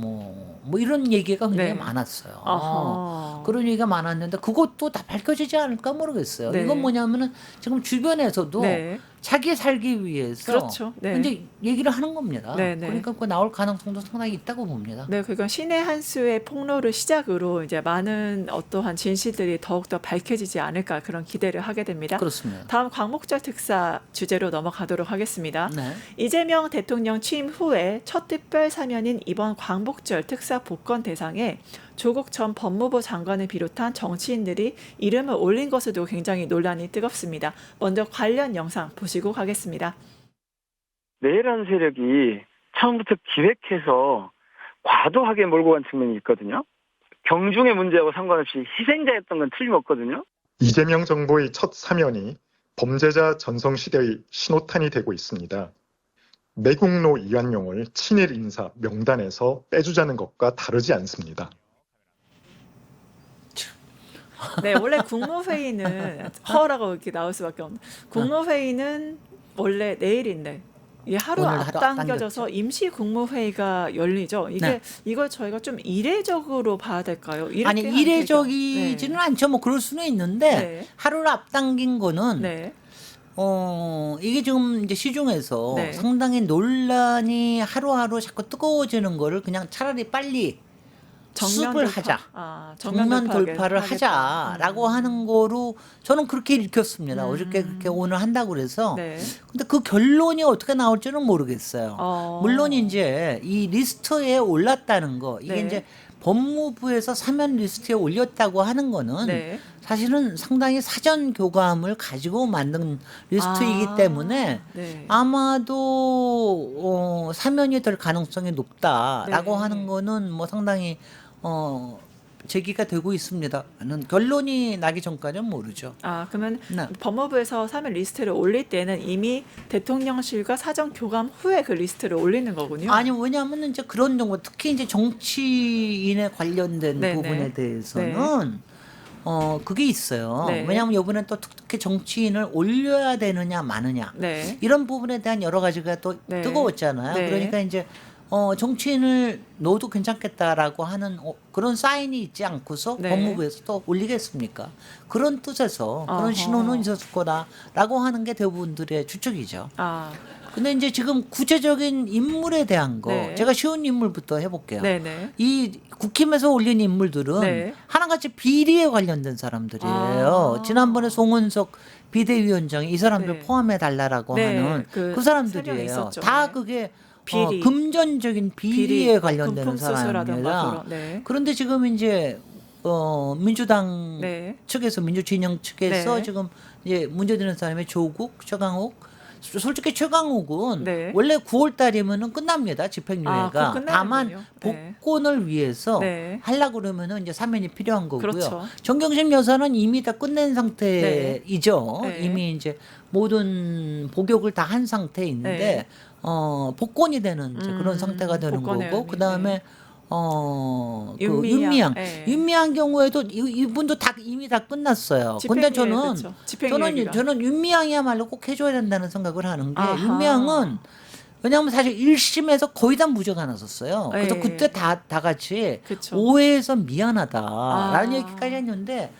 [SPEAKER 2] 뭐 이런 얘기가 굉장히
[SPEAKER 1] 네.
[SPEAKER 2] 많았어요.
[SPEAKER 1] 아하.
[SPEAKER 2] 그런 얘기가 많았는데 그것도 다 밝혀지지 않을까 모르겠어요.
[SPEAKER 1] 네.
[SPEAKER 2] 이건 뭐냐면은 지금 주변에서도
[SPEAKER 1] 네.
[SPEAKER 2] 자기 살기 위해서
[SPEAKER 1] 그렇죠. 네.
[SPEAKER 2] 이제 얘기를 하는 겁니다.
[SPEAKER 1] 네, 네.
[SPEAKER 2] 그러니까 그 나올 가능성도 상당히 있다고 봅니다.
[SPEAKER 1] 네, 그건 신의 한 수의 폭로를 시작으로 이제 많은 어떠한 진실들이 더욱더 밝혀지지 않을까 그런 기대를 하게 됩니다.
[SPEAKER 2] 그렇습니다.
[SPEAKER 1] 다음 광복절 특사 주제로 넘어가도록 하겠습니다.
[SPEAKER 2] 네.
[SPEAKER 1] 이재명 대통령 취임 후에 첫 특별 사면인 이번 광복절 특사 복권 대상에 조국 전 법무부 장관을 비롯한 정치인들이 이름을 올린 것에도 굉장히 논란이 뜨겁습니다. 먼저 관련 영상 보시고 가겠습니다.
[SPEAKER 3] 내란 세력이 처음부터 기획해서 과도하게 몰고 간 측면이 있거든요. 경중의 문제하고 상관없이 희생자였던 건 틀림없거든요.
[SPEAKER 4] 이재명 정부의 첫 사면이 범죄자 전성시대의 신호탄이 되고 있습니다. 매국노 이완용을 친일 인사 명단에서 빼주자는 것과 다르지 않습니다.
[SPEAKER 1] 네, 원래 국무회의는 허라고 이렇게 나올 수밖에 없는. 국무회의는 원래 내일인데 이게 하루
[SPEAKER 2] 오늘 하루
[SPEAKER 1] 앞당겨져서 임시 국무회의가 열리죠. 이게
[SPEAKER 2] 네.
[SPEAKER 1] 이걸 저희가 좀 이례적으로 봐야 될까요? 이렇게
[SPEAKER 2] 아니
[SPEAKER 1] 하면
[SPEAKER 2] 이례적이지는
[SPEAKER 1] 되죠.
[SPEAKER 2] 않죠. 뭐 그럴 수는 있는데
[SPEAKER 1] 네.
[SPEAKER 2] 하루를 앞당긴 거는
[SPEAKER 1] 네.
[SPEAKER 2] 이게 지금 이제 시중에서
[SPEAKER 1] 네.
[SPEAKER 2] 상당히 논란이 하루하루 자꾸 뜨거워지는 거를 그냥 차라리 빨리 수습을 하자. 정면 돌파를 하자라고 하는 거로 저는 그렇게 읽혔습니다. 어저께 그렇게 오늘 한다고 그래서.
[SPEAKER 1] 네.
[SPEAKER 2] 근데 그 결론이 어떻게 나올지는 모르겠어요. 물론 이제 이 리스트에 올랐다는 거 이게
[SPEAKER 1] 네.
[SPEAKER 2] 이제 법무부에서 사면 리스트에 올렸다고 하는 거는
[SPEAKER 1] 네.
[SPEAKER 2] 사실은 상당히 사전 교감을 가지고 만든 리스트이기 때문에
[SPEAKER 1] 네.
[SPEAKER 2] 아마도 사면이 될 가능성이 높다라고
[SPEAKER 1] 네.
[SPEAKER 2] 하는 거는 뭐 상당히 제기가 되고 있습니다. 결론이 나기 전까지는 모르죠.
[SPEAKER 1] 그러면
[SPEAKER 2] 네.
[SPEAKER 1] 법무부에서 사면 리스트를 올릴 때는 이미 대통령실과 사전 교감 후에 그 리스트를 올리는 거군요.
[SPEAKER 2] 아니 왜냐하면 이제 그런 정보 특히 이제 정치인에 관련된
[SPEAKER 1] 네네.
[SPEAKER 2] 부분에 대해서는 그게 있어요.
[SPEAKER 1] 네.
[SPEAKER 2] 왜냐하면 이번에 또 특히 정치인을 올려야 되느냐 마느냐
[SPEAKER 1] 네.
[SPEAKER 2] 이런 부분에 대한 여러 가지가 또
[SPEAKER 1] 네.
[SPEAKER 2] 뜨거웠잖아요.
[SPEAKER 1] 네.
[SPEAKER 2] 그러니까 이제 정치인을 넣어도 괜찮겠다라고 하는 그런 사인이 있지 않고서
[SPEAKER 1] 네.
[SPEAKER 2] 법무부에서 또 올리겠습니까? 그런 뜻에서 그런
[SPEAKER 1] 어허.
[SPEAKER 2] 신호는 있었을 거다라고 하는 게 대부분들의 추측이죠.
[SPEAKER 1] 아,
[SPEAKER 2] 근데 이제 지금 구체적인 인물에 대한 거
[SPEAKER 1] 네.
[SPEAKER 2] 제가 쉬운 인물부터 해볼게요.
[SPEAKER 1] 네네.
[SPEAKER 2] 이 국힘에서 올린 인물들은
[SPEAKER 1] 네.
[SPEAKER 2] 하나같이 비리에 관련된 사람들이에요. 지난번에 송은석 비대위원장이 이 사람들
[SPEAKER 1] 네.
[SPEAKER 2] 포함해 달라라고
[SPEAKER 1] 네,
[SPEAKER 2] 하는
[SPEAKER 1] 그
[SPEAKER 2] 그
[SPEAKER 1] 세명
[SPEAKER 2] 사람들이에요.
[SPEAKER 1] 있었죠.
[SPEAKER 2] 다
[SPEAKER 1] 네.
[SPEAKER 2] 그게
[SPEAKER 1] 비리.
[SPEAKER 2] 금전적인 비리에 관련되는
[SPEAKER 1] 금품 수수라든가
[SPEAKER 2] 사람입니다.
[SPEAKER 1] 그런. 네.
[SPEAKER 2] 그런데 지금 이제 민주당
[SPEAKER 1] 네.
[SPEAKER 2] 측에서 민주진영 측에서
[SPEAKER 1] 네.
[SPEAKER 2] 지금 이제 문제되는 사람이 조국, 최강욱. 솔직히 최강욱은
[SPEAKER 1] 네.
[SPEAKER 2] 원래 9월 달이면은 끝납니다. 집행유예가.
[SPEAKER 1] 그거 끝나는군요.
[SPEAKER 2] 다만
[SPEAKER 1] 네.
[SPEAKER 2] 복권을 위해서
[SPEAKER 1] 네.
[SPEAKER 2] 하려고 그러면은 이제 사면이 필요한 거고요.
[SPEAKER 1] 그렇죠.
[SPEAKER 2] 정경심 여사는 이미 다 끝낸 상태이죠.
[SPEAKER 1] 네.
[SPEAKER 2] 이미 이제 모든 복역을 다 한 상태인데
[SPEAKER 1] 네.
[SPEAKER 2] 복권이 되는 이제 그런 상태가 되는
[SPEAKER 1] 복권의
[SPEAKER 2] 거고
[SPEAKER 1] 의미,
[SPEAKER 2] 그다음에 그
[SPEAKER 1] 윤미향.
[SPEAKER 2] 윤미향
[SPEAKER 1] 네.
[SPEAKER 2] 윤미향 경우에도 이분도 다 이미 다 끝났어요. 근데
[SPEAKER 1] 집행유예, 그렇죠. 집행유예가.
[SPEAKER 2] 저는 윤미향이야말로 꼭 해줘야 된다는 생각을 하는 게
[SPEAKER 1] 아하.
[SPEAKER 2] 윤미향은 왜냐하면 사실 1심에서 거의 다 무죄가 났었어요. 그래서
[SPEAKER 1] 네.
[SPEAKER 2] 그때 다 같이
[SPEAKER 1] 그쵸.
[SPEAKER 2] 오해해서 미안하다라는
[SPEAKER 1] 아.
[SPEAKER 2] 얘기까지 했는데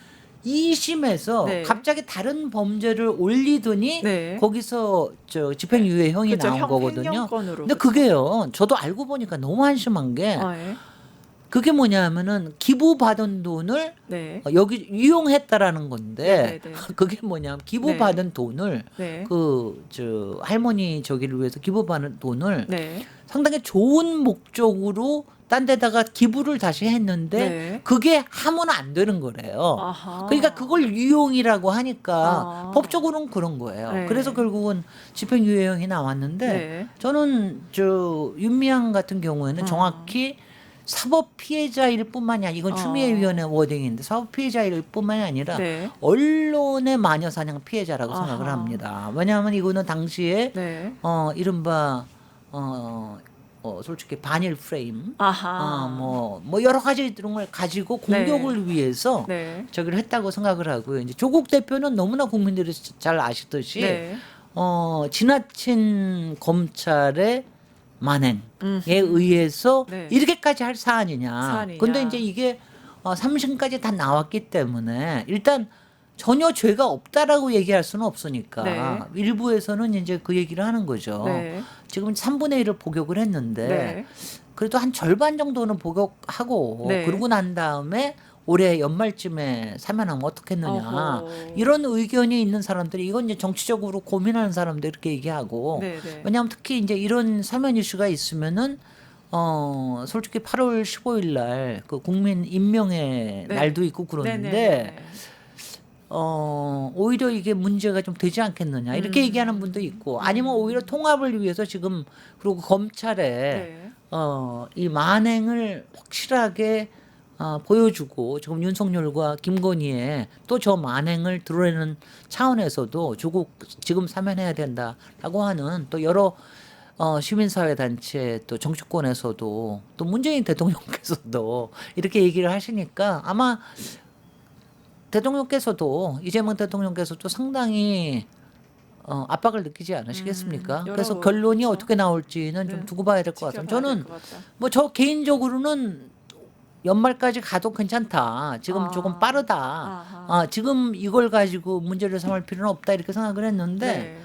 [SPEAKER 2] 2심에서
[SPEAKER 1] 네.
[SPEAKER 2] 갑자기 다른 범죄를 올리더니
[SPEAKER 1] 네.
[SPEAKER 2] 거기서 저 집행유예형이
[SPEAKER 1] 그쵸,
[SPEAKER 2] 나온 거거든요.
[SPEAKER 1] 횡령건으로.
[SPEAKER 2] 근데 그게요. 저도 알고 보니까 너무 한심한 게
[SPEAKER 1] 네.
[SPEAKER 2] 그게 뭐냐면은 기부받은 돈을
[SPEAKER 1] 네.
[SPEAKER 2] 여기 이용했다라는 건데
[SPEAKER 1] 네, 네.
[SPEAKER 2] 그게 뭐냐면 기부받은 돈을
[SPEAKER 1] 네.
[SPEAKER 2] 그 저 할머니 저기를 위해서 기부받은 돈을
[SPEAKER 1] 네.
[SPEAKER 2] 상당히 좋은 목적으로 딴 데다가 기부를 다시 했는데
[SPEAKER 1] 네.
[SPEAKER 2] 그게 하면 안 되는 거래요.
[SPEAKER 1] 아하.
[SPEAKER 2] 그러니까 그걸 유용이라고 하니까
[SPEAKER 1] 아.
[SPEAKER 2] 법적으로는 그런 거예요.
[SPEAKER 1] 네.
[SPEAKER 2] 그래서 결국은 집행유예형이 나왔는데
[SPEAKER 1] 네.
[SPEAKER 2] 저는 저 윤미향 같은 경우에는 정확히 사법 피해자일 뿐만이 아니라 이건 추미애 위원회 워딩인데 사법 피해자일 뿐만이 아니라
[SPEAKER 1] 네.
[SPEAKER 2] 언론의 마녀 사냥 피해자라고
[SPEAKER 1] 아하.
[SPEAKER 2] 생각을 합니다. 왜냐하면 이거는 당시에
[SPEAKER 1] 네.
[SPEAKER 2] 이른바 솔직히 반일 프레임
[SPEAKER 1] 아하.
[SPEAKER 2] 뭐 여러 가지 이런 걸 가지고 공격을 위해서
[SPEAKER 1] 네.
[SPEAKER 2] 저기를 했다고 생각을 하고요. 이제 조국 대표는 너무나 국민들이 잘 아시듯이
[SPEAKER 1] 네.
[SPEAKER 2] 지나친 검찰의 만행에
[SPEAKER 1] 음.
[SPEAKER 2] 의해서
[SPEAKER 1] 네.
[SPEAKER 2] 이렇게까지 할 사안이냐.
[SPEAKER 1] 사안이냐.
[SPEAKER 2] 근데 이제 이게 3심까지 다 나왔기 때문에 일단 전혀 죄가 없다라고 얘기할 수는 없으니까
[SPEAKER 1] 네.
[SPEAKER 2] 일부에서는 이제 그 얘기를 하는 거죠.
[SPEAKER 1] 네.
[SPEAKER 2] 지금 3분의 1을 복역을 했는데
[SPEAKER 1] 네.
[SPEAKER 2] 그래도 한 절반 정도는 복역하고
[SPEAKER 1] 네.
[SPEAKER 2] 그러고 난 다음에 올해 연말쯤에 사면하면 어떻겠느냐.
[SPEAKER 1] 어허.
[SPEAKER 2] 이런 의견이 있는 사람들이 이건 이제 정치적으로 고민하는 사람들 이렇게 얘기하고
[SPEAKER 1] 네, 네.
[SPEAKER 2] 왜냐하면 특히 이제 이런 사면 이슈가 있으면은 솔직히 8월 15일 날 그 국민 임명의
[SPEAKER 1] 네.
[SPEAKER 2] 날도 있고
[SPEAKER 1] 네,
[SPEAKER 2] 그러는데
[SPEAKER 1] 네, 네.
[SPEAKER 2] 오히려 이게 문제가 좀 되지 않겠느냐 이렇게 얘기하는 분도 있고 아니면 오히려 통합을 위해서 지금 그리고 검찰에
[SPEAKER 1] 네.
[SPEAKER 2] 이 만행을 확실하게 보여주고 지금 윤석열과 김건희의 또 저 만행을 드러내는 차원에서도 조국 지금 사면해야 된다라고 하는 또 여러 시민사회 단체 또 정치권에서도 또 문재인 대통령께서도 이렇게 얘기를 하시니까 아마 대통령께서도 이재명 대통령께서도 상당히 압박을 느끼지 않으시겠습니까?
[SPEAKER 1] 여러
[SPEAKER 2] 그래서 결론이
[SPEAKER 1] 그렇죠.
[SPEAKER 2] 어떻게 나올지는
[SPEAKER 1] 네.
[SPEAKER 2] 좀 두고 봐야 될 것 같아요.
[SPEAKER 1] 지켜봐야
[SPEAKER 2] 저는
[SPEAKER 1] 될 것 같다.
[SPEAKER 2] 뭐 저 개인적으로는 연말까지 가도 괜찮다. 지금 조금 빠르다.
[SPEAKER 1] 아하.
[SPEAKER 2] 지금 이걸 가지고 문제를 삼을 필요는 없다 이렇게 생각을 했는데
[SPEAKER 1] 네.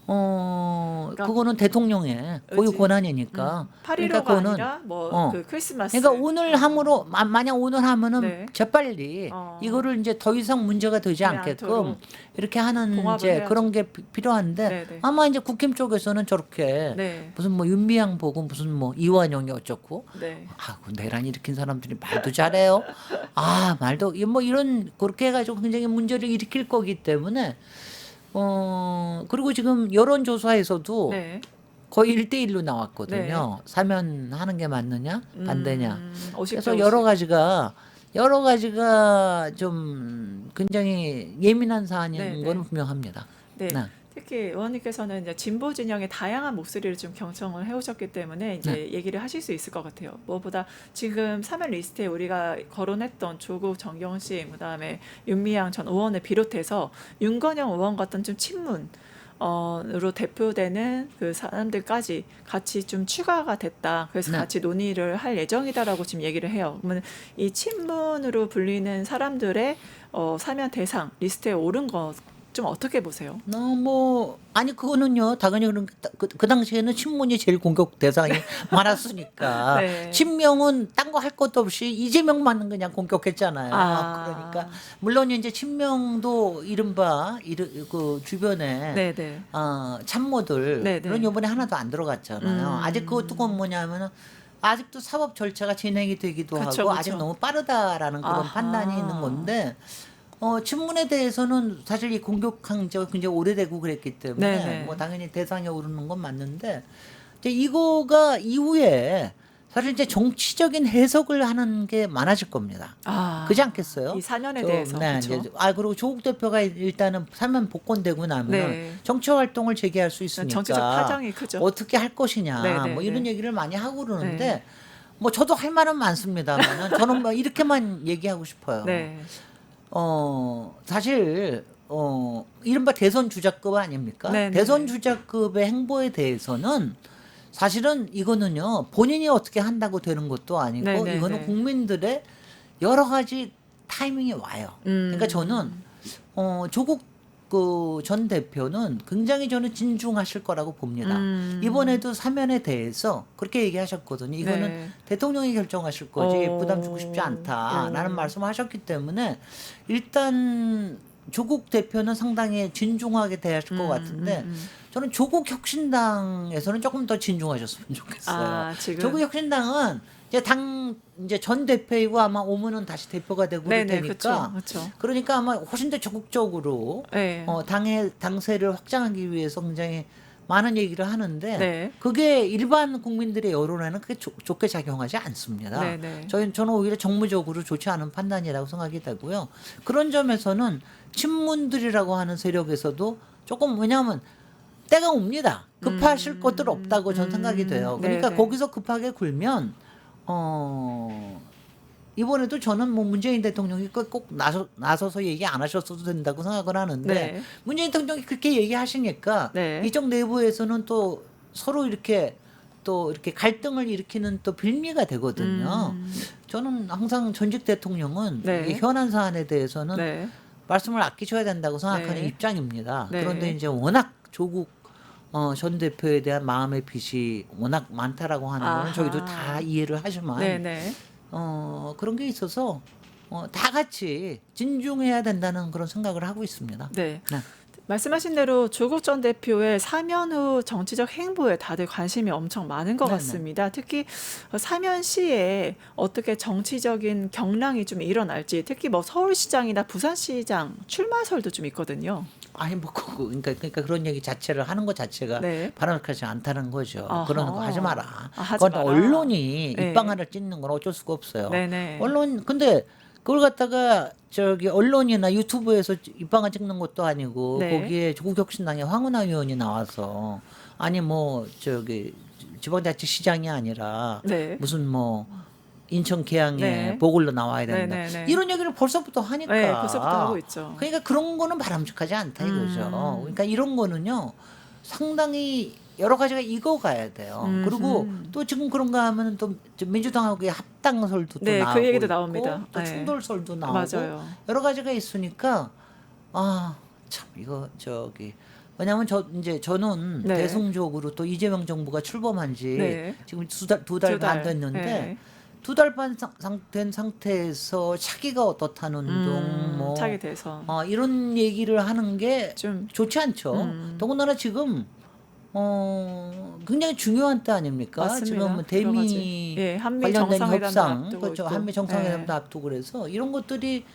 [SPEAKER 1] 그러니까
[SPEAKER 2] 그거는 대통령의 고유
[SPEAKER 1] 의지.
[SPEAKER 2] 권한이니까.
[SPEAKER 1] 8.15가
[SPEAKER 2] 그거는
[SPEAKER 1] 아니라 뭐
[SPEAKER 2] 어.
[SPEAKER 1] 그 크리스마스.
[SPEAKER 2] 그러니까 오늘 함으로 만약 오늘 하면은
[SPEAKER 1] 네.
[SPEAKER 2] 재빨리 이거를 이제 더 이상 문제가 되지
[SPEAKER 1] 네,
[SPEAKER 2] 않게끔
[SPEAKER 1] 않도록
[SPEAKER 2] 이렇게 하는
[SPEAKER 1] 봉합을
[SPEAKER 2] 이제
[SPEAKER 1] 해야죠.
[SPEAKER 2] 그런 게 필요한데
[SPEAKER 1] 네, 네.
[SPEAKER 2] 아마 이제 국힘 쪽에서는 저렇게
[SPEAKER 1] 네.
[SPEAKER 2] 무슨 뭐 윤미향 보고 무슨 뭐 이완용이 어쩌고
[SPEAKER 1] 네.
[SPEAKER 2] 내란 일으킨 사람들이 말도 잘해요. 말도 뭐 이런 그렇게 해가지고 굉장히 문제를 일으킬 거기 때문에 그리고 지금 여론조사에서도
[SPEAKER 1] 네.
[SPEAKER 2] 거의 1대1로 나왔거든요. 사면하는 게 맞느냐 반대냐.
[SPEAKER 1] 50
[SPEAKER 2] 그래서
[SPEAKER 1] 대
[SPEAKER 2] 여러 가지가 좀 굉장히 예민한 사안인
[SPEAKER 1] 네,
[SPEAKER 2] 거는
[SPEAKER 1] 네.
[SPEAKER 2] 분명합니다.
[SPEAKER 1] 네. 특히 의원님께서는 이제 진보 진영의 다양한 목소리를 좀 경청을 해오셨기 때문에 이제 얘기를 하실 수 있을 것 같아요. 무엇보다 지금 사면 리스트에 우리가 거론했던 조국, 정경심, 그다음에 윤미향 전 의원을 비롯해서 윤건영 의원 같은 좀 친문 으로 대표되는 그 사람들까지 같이 좀 추가가 됐다. 그래서
[SPEAKER 2] 네.
[SPEAKER 1] 같이 논의를 할 예정이다라고 지금 얘기를 해요. 그러면 이 친문으로 불리는 사람들의 사면 대상 리스트에 오른 거 좀 어떻게 보세요?
[SPEAKER 2] 아니 그거는요 당연히 그 당시에는 친문이 제일 공격 대상이 많았으니까
[SPEAKER 1] 네.
[SPEAKER 2] 친명은 딴 거 할 것도 없이 이재명만 그냥 공격했잖아요. 그러니까 물론 이제 친명도 이른바 그 주변에
[SPEAKER 1] 네네.
[SPEAKER 2] 참모들
[SPEAKER 1] 네네.
[SPEAKER 2] 그런 이번에 하나도 안 들어갔잖아요. 아직 그것도 뭐냐면은 아직도 사법 절차가 진행이 되기도
[SPEAKER 1] 그쵸,
[SPEAKER 2] 하고
[SPEAKER 1] 그쵸.
[SPEAKER 2] 아직 너무 빠르다라는 그런
[SPEAKER 1] 아하.
[SPEAKER 2] 판단이 있는 건데 친문에 대해서는 사실 이 공격한 지가 굉장히 오래되고 그랬기 때문에
[SPEAKER 1] 네네.
[SPEAKER 2] 뭐 당연히 대상에 오르는 건 맞는데 이제 이거가 이후에 사실 이제 정치적인 해석을 하는 게 많아질 겁니다. 그렇지 않겠어요?
[SPEAKER 1] 이 사면에 대해서.
[SPEAKER 2] 네,
[SPEAKER 1] 그쵸?
[SPEAKER 2] 이제, 그리고 조국 대표가 일단은 사면 복권되고 나면
[SPEAKER 1] 네.
[SPEAKER 2] 정치 활동을 재개할 수 있으니까
[SPEAKER 1] 정치적 파장이 크죠.
[SPEAKER 2] 어떻게 할 것이냐
[SPEAKER 1] 네, 네,
[SPEAKER 2] 뭐 이런
[SPEAKER 1] 네.
[SPEAKER 2] 얘기를 많이 하고 그러는데
[SPEAKER 1] 네.
[SPEAKER 2] 뭐 저도 할 말은 많습니다만 저는 뭐 이렇게만 얘기하고 싶어요.
[SPEAKER 1] 네.
[SPEAKER 2] 사실 이른바 대선 주자급 아닙니까?
[SPEAKER 1] 네네.
[SPEAKER 2] 대선 주자급의 행보에 대해서는 사실은 이거는요 본인이 어떻게 한다고 되는 것도 아니고
[SPEAKER 1] 네네네.
[SPEAKER 2] 이거는 국민들의 여러 가지 타이밍이 와요. 그러니까 저는 조국 그 전 대표는 굉장히 저는 진중하실 거라고 봅니다. 이번에도 사면에 대해서 그렇게 얘기하셨거든요. 이거는
[SPEAKER 1] 네.
[SPEAKER 2] 대통령이 결정하실 거지
[SPEAKER 1] 오.
[SPEAKER 2] 부담 주고 싶지 않다라는
[SPEAKER 1] 오.
[SPEAKER 2] 말씀하셨기 때문에 일단 조국 대표는 상당히 진중하게 대하실 것 같은데 저는 조국 혁신당에서는 조금 더 진중하셨으면 좋겠어요.
[SPEAKER 1] 지금.
[SPEAKER 2] 조국 혁신당은 이제 전 대표이고 아마 오면은 다시 대표가 되고 그럴
[SPEAKER 1] 네네.
[SPEAKER 2] 테니까
[SPEAKER 1] 그렇죠.
[SPEAKER 2] 그러니까 아마 훨씬 더 적극적으로
[SPEAKER 1] 네.
[SPEAKER 2] 당세를 확장하기 위해서 굉장히 많은 얘기를 하는데
[SPEAKER 1] 네.
[SPEAKER 2] 그게 일반 국민들의 여론에는 그게 좋게 작용하지 않습니다.
[SPEAKER 1] 네네.
[SPEAKER 2] 저는 오히려 정무적으로 좋지 않은 판단이라고 생각이 되고요. 그런 점에서는 친문들이라고 하는 세력에서도 조금 왜냐하면 때가 옵니다. 급하실 것들 없다고 저는 생각이 돼요. 그러니까
[SPEAKER 1] 네네.
[SPEAKER 2] 거기서 급하게 굴면 이번에도 저는 뭐 문재인 대통령이 꼭 나서서 얘기 안 하셨어도 된다고 생각을 하는데
[SPEAKER 1] 네.
[SPEAKER 2] 문재인 대통령이 그렇게 얘기하시니까
[SPEAKER 1] 네.
[SPEAKER 2] 이쪽 내부에서는 또 서로 이렇게 또 이렇게 갈등을 일으키는 또 빌미가 되거든요. 저는 항상 전직 대통령은
[SPEAKER 1] 네.
[SPEAKER 2] 이게 현안 사안에 대해서는
[SPEAKER 1] 네.
[SPEAKER 2] 말씀을 아끼셔야 된다고 생각하는
[SPEAKER 1] 네.
[SPEAKER 2] 입장입니다.
[SPEAKER 1] 네.
[SPEAKER 2] 그런데 이제 워낙 조국 전 대표에 대한 마음의 빚이 워낙 많다라고 하는 거는
[SPEAKER 1] 아하.
[SPEAKER 2] 저희도 다 이해를 하지만
[SPEAKER 1] 네네.
[SPEAKER 2] 그런 게 있어서 다 같이 진중해야 된다는 그런 생각을 하고 있습니다.
[SPEAKER 1] 네.
[SPEAKER 2] 네.
[SPEAKER 1] 말씀하신 대로 조국 전 대표의 사면 후 정치적 행보에 다들 관심이 엄청 많은 것
[SPEAKER 2] 네네.
[SPEAKER 1] 같습니다. 특히 사면 시에 어떻게 정치적인 경랑이 좀 일어날지, 특히 뭐 서울시장이나 부산시장 출마설도 좀 있거든요.
[SPEAKER 2] 아니 뭐 그러니까 그런 얘기 자체를 하는 것 자체가
[SPEAKER 1] 네.
[SPEAKER 2] 바람직하지 않다는 거죠.
[SPEAKER 1] 아하.
[SPEAKER 2] 그런 거 하지 마라.
[SPEAKER 1] 하지
[SPEAKER 2] 그건
[SPEAKER 1] 마라.
[SPEAKER 2] 언론이
[SPEAKER 1] 네.
[SPEAKER 2] 입방아를 찢는 건 어쩔 수가 없어요.
[SPEAKER 1] 네네.
[SPEAKER 2] 언론 근데 그걸 갖다가 저기 언론이나 유튜브에서 입방아 찍는 것도 아니고
[SPEAKER 1] 네.
[SPEAKER 2] 거기에 조국혁신당의 황운하 의원이 나와서 아니 뭐 저기 지방자치시장이 아니라
[SPEAKER 1] 네.
[SPEAKER 2] 무슨 뭐 인천 계양에
[SPEAKER 1] 네.
[SPEAKER 2] 보궐로 나와야 된다.
[SPEAKER 1] 네네네.
[SPEAKER 2] 이런 얘기를 벌써부터 하니까.
[SPEAKER 1] 네, 벌써부터 하고 있죠.
[SPEAKER 2] 그러니까 그런 거는 바람직하지 않다 이거죠. 그러니까 이런 거는요 상당히 여러 가지가 익어가야 돼요. 그리고 또 지금 그런가 하면 또 민주당하고의 합당설도 또
[SPEAKER 1] 네, 그
[SPEAKER 2] 나오고
[SPEAKER 1] 얘기도
[SPEAKER 2] 있고
[SPEAKER 1] 나옵니다.
[SPEAKER 2] 또
[SPEAKER 1] 네.
[SPEAKER 2] 충돌설도 나오고
[SPEAKER 1] 맞아요.
[SPEAKER 2] 여러 가지가 있으니까 참 이거 저기 왜냐하면 저는
[SPEAKER 1] 네.
[SPEAKER 2] 대승적으로 또 이재명 정부가 출범한 지
[SPEAKER 1] 네.
[SPEAKER 2] 지금 두 달 반 됐는데
[SPEAKER 1] 네.
[SPEAKER 2] 2달 반 된 상태에서 차기가 어떻다는 둥, 뭐
[SPEAKER 1] 차기 대선.
[SPEAKER 2] 이런 얘기를 하는 게
[SPEAKER 1] 좀
[SPEAKER 2] 좋지 않죠. 더군다나 지금 굉장히 중요한 때 아닙니까?
[SPEAKER 1] 맞습니다.
[SPEAKER 2] 지금 뭐
[SPEAKER 1] 여러
[SPEAKER 2] 대미
[SPEAKER 1] 가지. 예, 한미
[SPEAKER 2] 관련된
[SPEAKER 1] 정상회담도
[SPEAKER 2] 협상,
[SPEAKER 1] 앞두고
[SPEAKER 2] 그렇죠.
[SPEAKER 1] 있고.
[SPEAKER 2] 한미 정상회담도
[SPEAKER 1] 네.
[SPEAKER 2] 앞두고 그래서 이런 것들이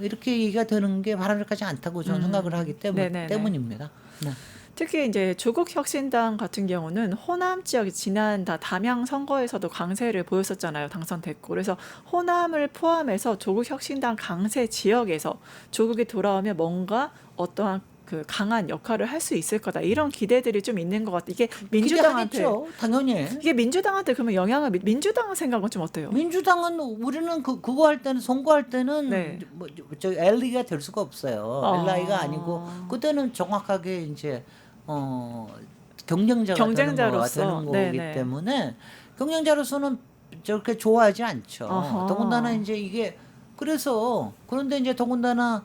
[SPEAKER 2] 이렇게 얘기가 되는 게 바람직하지 않다고 저는 생각을 하기
[SPEAKER 1] 네네네.
[SPEAKER 2] 때문입니다. 네.
[SPEAKER 1] 특히 이제 조국 혁신당 같은 경우는 호남 지역 지난 담양 선거에서도 강세를 보였었잖아요. 당선됐고. 그래서 호남을 포함해서 조국 혁신당 강세 지역에서 조국이 돌아오면 뭔가 어떠한 그 강한 역할을 할 수 있을 거다. 이런 기대들이 좀 있는 것 같아요. 이게 민주당한테
[SPEAKER 2] 기대하겠죠. 당연히.
[SPEAKER 1] 이게 민주당한테 그러면 영향을 민주당 생각은 좀 어때요?
[SPEAKER 2] 민주당은 우리는 그거 할 때는 선거할 때는
[SPEAKER 1] 네.
[SPEAKER 2] 저 엘리가 될 수가 없어요.
[SPEAKER 1] 아.
[SPEAKER 2] 엘라이가 아니고 그때는 정확하게 이제 경쟁자가
[SPEAKER 1] 경쟁자로서.
[SPEAKER 2] 되는 거기
[SPEAKER 1] 네네.
[SPEAKER 2] 때문에 경쟁자로서는 저렇게 좋아하지 않죠.
[SPEAKER 1] 어허.
[SPEAKER 2] 더군다나 이제 이게 그런데 이제 더군다나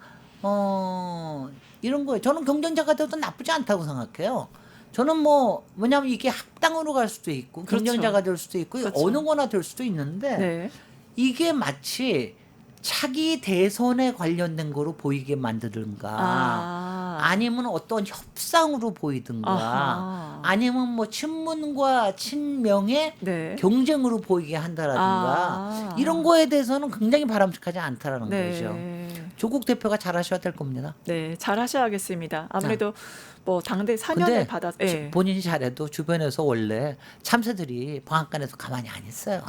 [SPEAKER 2] 이런 거예요. 저는 경쟁자가 돼도 나쁘지 않다고 생각해요. 저는 뭐냐면 이게 합당으로 갈 수도 있고
[SPEAKER 1] 그렇죠.
[SPEAKER 2] 경쟁자가 될 수도 있고
[SPEAKER 1] 그렇죠.
[SPEAKER 2] 어느 거나 될 수도 있는데
[SPEAKER 1] 네.
[SPEAKER 2] 이게 마치 차기 대선에 관련된 거로 보이게 만드든가 아니면 어떤 협상으로 보이든가
[SPEAKER 1] 아하.
[SPEAKER 2] 아니면 뭐 친문과 친명의
[SPEAKER 1] 네.
[SPEAKER 2] 경쟁으로 보이게 한다라든가 이런 거에 대해서는 굉장히 바람직하지 않다라는 거죠. 조국 대표가 잘하셔야 될 겁니다.
[SPEAKER 1] 네, 잘하셔야겠습니다. 아무래도 뭐 당대 사면을
[SPEAKER 2] 근데
[SPEAKER 1] 받아.
[SPEAKER 2] 본인이 잘해도 주변에서 원래 참새들이 방앗간에서 가만히 안 있어요.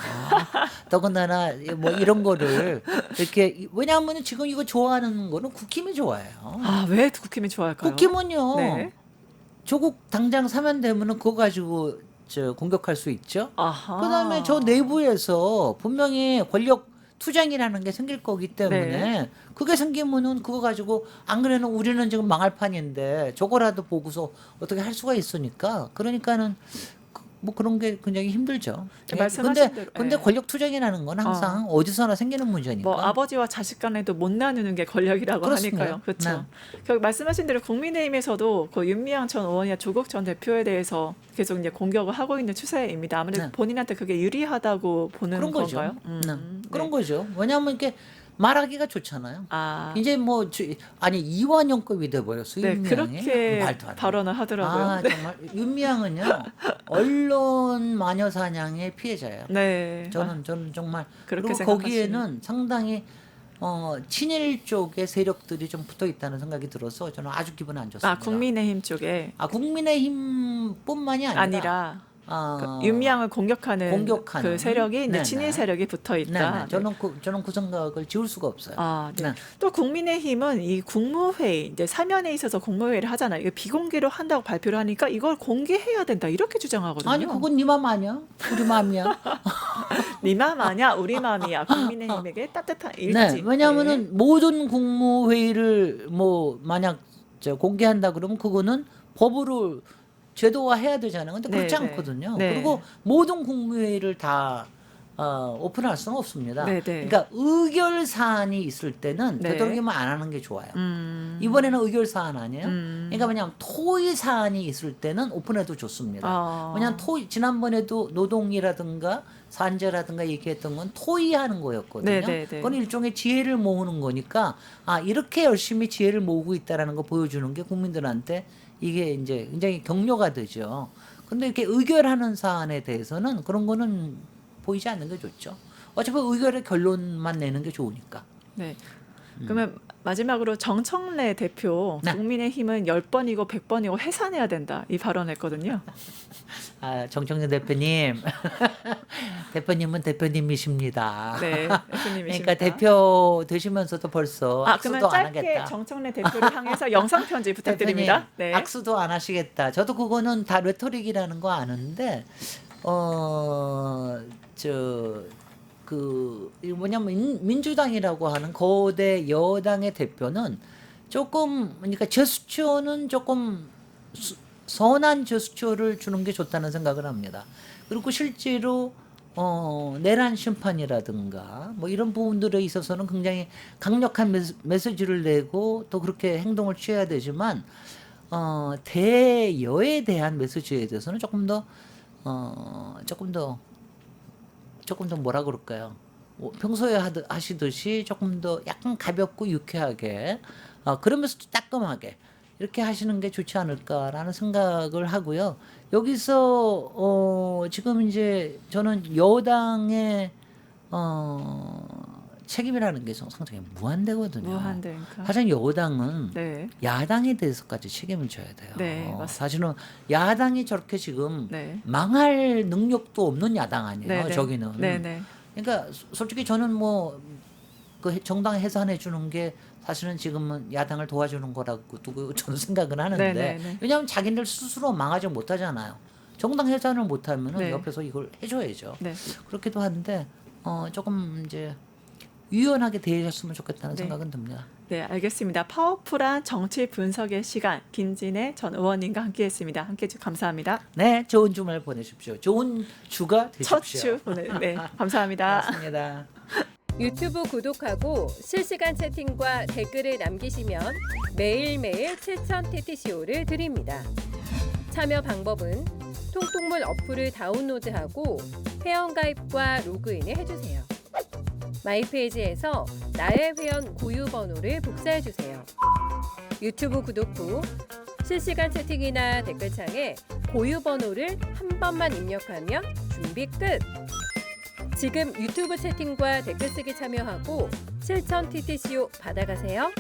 [SPEAKER 2] 더군다나 뭐 이런 거를 이렇게 왜냐하면 지금 이거 좋아하는 거는 국힘이 좋아해요.
[SPEAKER 1] 왜 국힘이 좋아할까요?
[SPEAKER 2] 국힘은요.
[SPEAKER 1] 네.
[SPEAKER 2] 조국 당장 사면되면은 그거 가지고 공격할 수 있죠.
[SPEAKER 1] 아하.
[SPEAKER 2] 그다음에 저 내부에서 분명히 권력 투쟁이라는 게 생길 거기 때문에
[SPEAKER 1] 네.
[SPEAKER 2] 그게 생기면은 그거 가지고 안 그래는 우리는 지금 망할 판인데 저거라도 보고서 어떻게 할 수가 있으니까 그러니까는 뭐 그런 게 굉장히 힘들죠.
[SPEAKER 1] 네, 말씀하신 대로,
[SPEAKER 2] 근데
[SPEAKER 1] 예.
[SPEAKER 2] 권력 투쟁이라는 건 항상 어디서나 생기는 문제니까.
[SPEAKER 1] 뭐 아버지와 자식 간에도 못 나누는 게 권력이라고
[SPEAKER 2] 그렇습니다.
[SPEAKER 1] 하니까요. 그렇죠. 말씀하신 대로 국민의힘에서도 그 윤미향 전 의원이나 조국 전 대표에 대해서 계속 이제 공격을 하고 있는 추세입니다. 아무래도
[SPEAKER 2] 네.
[SPEAKER 1] 본인한테 그게 유리하다고 보는
[SPEAKER 2] 그런 거죠.
[SPEAKER 1] 건가요?
[SPEAKER 2] 네. 그런
[SPEAKER 1] 네.
[SPEAKER 2] 거죠. 왜냐하면 이렇게 말하기가 좋잖아요.
[SPEAKER 1] 이제
[SPEAKER 2] 이제 아니 이완용급이 돼버렸어요.
[SPEAKER 1] 네,
[SPEAKER 2] 윤미향이.
[SPEAKER 1] 그렇게
[SPEAKER 2] 말도 안 돼.
[SPEAKER 1] 발언을 하더라고요.
[SPEAKER 2] 정말 윤미향은요 언론 마녀 사냥의 피해자예요.
[SPEAKER 1] 네.
[SPEAKER 2] 저는 정말
[SPEAKER 1] 그렇게
[SPEAKER 2] 그리고
[SPEAKER 1] 생각하시네요.
[SPEAKER 2] 거기에는 상당히 친일 쪽의 세력들이 좀 붙어 있다는 생각이 들어서 저는 아주 기분 안 좋습니다.
[SPEAKER 1] 국민의힘 쪽에
[SPEAKER 2] 국민의힘뿐만이 아니라
[SPEAKER 1] 윤미향을 공격하는
[SPEAKER 2] 공격하는.
[SPEAKER 1] 그 세력이 이제
[SPEAKER 2] 네네.
[SPEAKER 1] 친일 세력이 붙어 있다.
[SPEAKER 2] 네네. 저는 그 생각을 지울 수가 없어요.
[SPEAKER 1] 네.
[SPEAKER 2] 네.
[SPEAKER 1] 또 국민의힘은 이 국무회의 이제 사면에 있어서 국무회의를 하잖아요. 이거 비공개로 한다고 발표를 하니까 이걸 공개해야 된다 이렇게 주장하거든요.
[SPEAKER 2] 아니 그건 네 맘 아니야? 우리 맘이야.
[SPEAKER 1] 네 맘 아니야, 우리 맘이야. 국민의힘에게 따뜻한 일지.
[SPEAKER 2] 네, 왜냐하면은 모든 국무회의를 뭐 만약 공개한다 그러면 그거는 법으로 제도화해야 되잖아요. 근데 그렇지
[SPEAKER 1] 네, 네.
[SPEAKER 2] 않거든요.
[SPEAKER 1] 네.
[SPEAKER 2] 그리고 모든 국무회의를 다 오픈할 수는 없습니다.
[SPEAKER 1] 네, 네.
[SPEAKER 2] 그러니까 의결 사안이 있을 때는
[SPEAKER 1] 네.
[SPEAKER 2] 되도록이면 안 하는 게 좋아요. 이번에는 의결 사안 아니에요? 그러니까 왜냐하면 토의 사안이 있을 때는 오픈해도 좋습니다. 왜냐하면 지난번에도 노동이라든가 산재라든가 얘기했던 건 토의하는 거였거든요.
[SPEAKER 1] 네, 네, 네.
[SPEAKER 2] 그건 일종의 지혜를 모으는 거니까 이렇게 열심히 지혜를 모으고 있다라는 거 보여주는 게 국민들한테 이게 이제 굉장히 격려가 되죠. 근데 이렇게 의결하는 사안에 대해서는 그런 거는 보이지 않는 게 좋죠. 어차피 의결의 결론만 내는 게 좋으니까.
[SPEAKER 1] 네. 그러면 마지막으로 정청래 대표
[SPEAKER 2] 네.
[SPEAKER 1] 국민의힘은 10번이고 100번이고 해산해야 된다 이 발언했거든요.
[SPEAKER 2] 정청래 대표님, 대표님은 대표님이십니다.
[SPEAKER 1] 네,
[SPEAKER 2] 그러니까
[SPEAKER 1] 대표님이십니다.
[SPEAKER 2] 대표 되시면서도 벌써
[SPEAKER 1] 그러면
[SPEAKER 2] 악수도 안
[SPEAKER 1] 짧게
[SPEAKER 2] 하겠다.
[SPEAKER 1] 정청래 대표를 향해서 영상 편지 부탁드립니다.
[SPEAKER 2] 대표님,
[SPEAKER 1] 네.
[SPEAKER 2] 악수도 안 하시겠다. 저도 그거는 다 레토릭이라는 거 아는데 이거 뭐냐면 민주당이라고 하는 거대 여당의 대표는 조금 그러니까 제스처는 조금 선한 제스처를 주는 게 좋다는 생각을 합니다. 그리고 실제로 내란 심판이라든가 뭐 이런 부분들에 있어서는 굉장히 강력한 메시지를 내고 또 그렇게 행동을 취해야 되지만 대여에 대한 메시지에 대해서는 조금 더 뭐라 그럴까요? 평소에 하시듯이 조금 더 약간 가볍고 유쾌하게 그러면서도 따끔하게 이렇게 하시는 게 좋지 않을까라는 생각을 하고요. 여기서 지금 이제 저는 여당의 책임이라는 게 상당히 무한대거든요.
[SPEAKER 1] 무한대니까.
[SPEAKER 2] 사실 여당은
[SPEAKER 1] 네.
[SPEAKER 2] 야당에 대해서까지 책임을 져야 돼요.
[SPEAKER 1] 네, 맞습니다.
[SPEAKER 2] 사실은 야당이 저렇게 지금
[SPEAKER 1] 네.
[SPEAKER 2] 망할 능력도 없는 야당 아니에요.
[SPEAKER 1] 네, 네.
[SPEAKER 2] 저기는.
[SPEAKER 1] 네, 네.
[SPEAKER 2] 그러니까 솔직히 저는 뭐 그 정당 해산해 주는 게 사실은 지금은 야당을 도와주는 거라고 저는 생각은 하는데
[SPEAKER 1] 네, 네, 네.
[SPEAKER 2] 왜냐하면 자기들 스스로 망하지 못하잖아요. 정당 해산을 못하면은
[SPEAKER 1] 네.
[SPEAKER 2] 옆에서 이걸 해줘야죠.
[SPEAKER 1] 네.
[SPEAKER 2] 그렇기도 한데 조금 이제 유연하게 대해줬으면 좋겠다는
[SPEAKER 1] 네.
[SPEAKER 2] 생각은 듭니다.
[SPEAKER 1] 네, 알겠습니다. 파워풀한 정치 분석의 시간 김진애 전 의원님과 함께했습니다. 함께해 주셔서 감사합니다.
[SPEAKER 2] 네, 좋은 주말 보내십시오. 좋은 주가 되십시오.
[SPEAKER 1] 첫 주 오늘 네, 감사합니다.
[SPEAKER 2] 고맙습니다.
[SPEAKER 5] 유튜브 구독하고 실시간 채팅과 댓글을 남기시면 매일매일 7천 TTCO를 드립니다. 참여 방법은 통통물 어플을 다운로드하고 회원가입과 로그인을 해주세요. 마이페이지에서 나의 회원 고유 번호를 복사해주세요. 유튜브 구독 후 실시간 채팅이나 댓글창에 고유 번호를 한 번만 입력하면 준비 끝! 지금 유튜브 채팅과 댓글 쓰기 참여하고 실천 TTCO 받아가세요.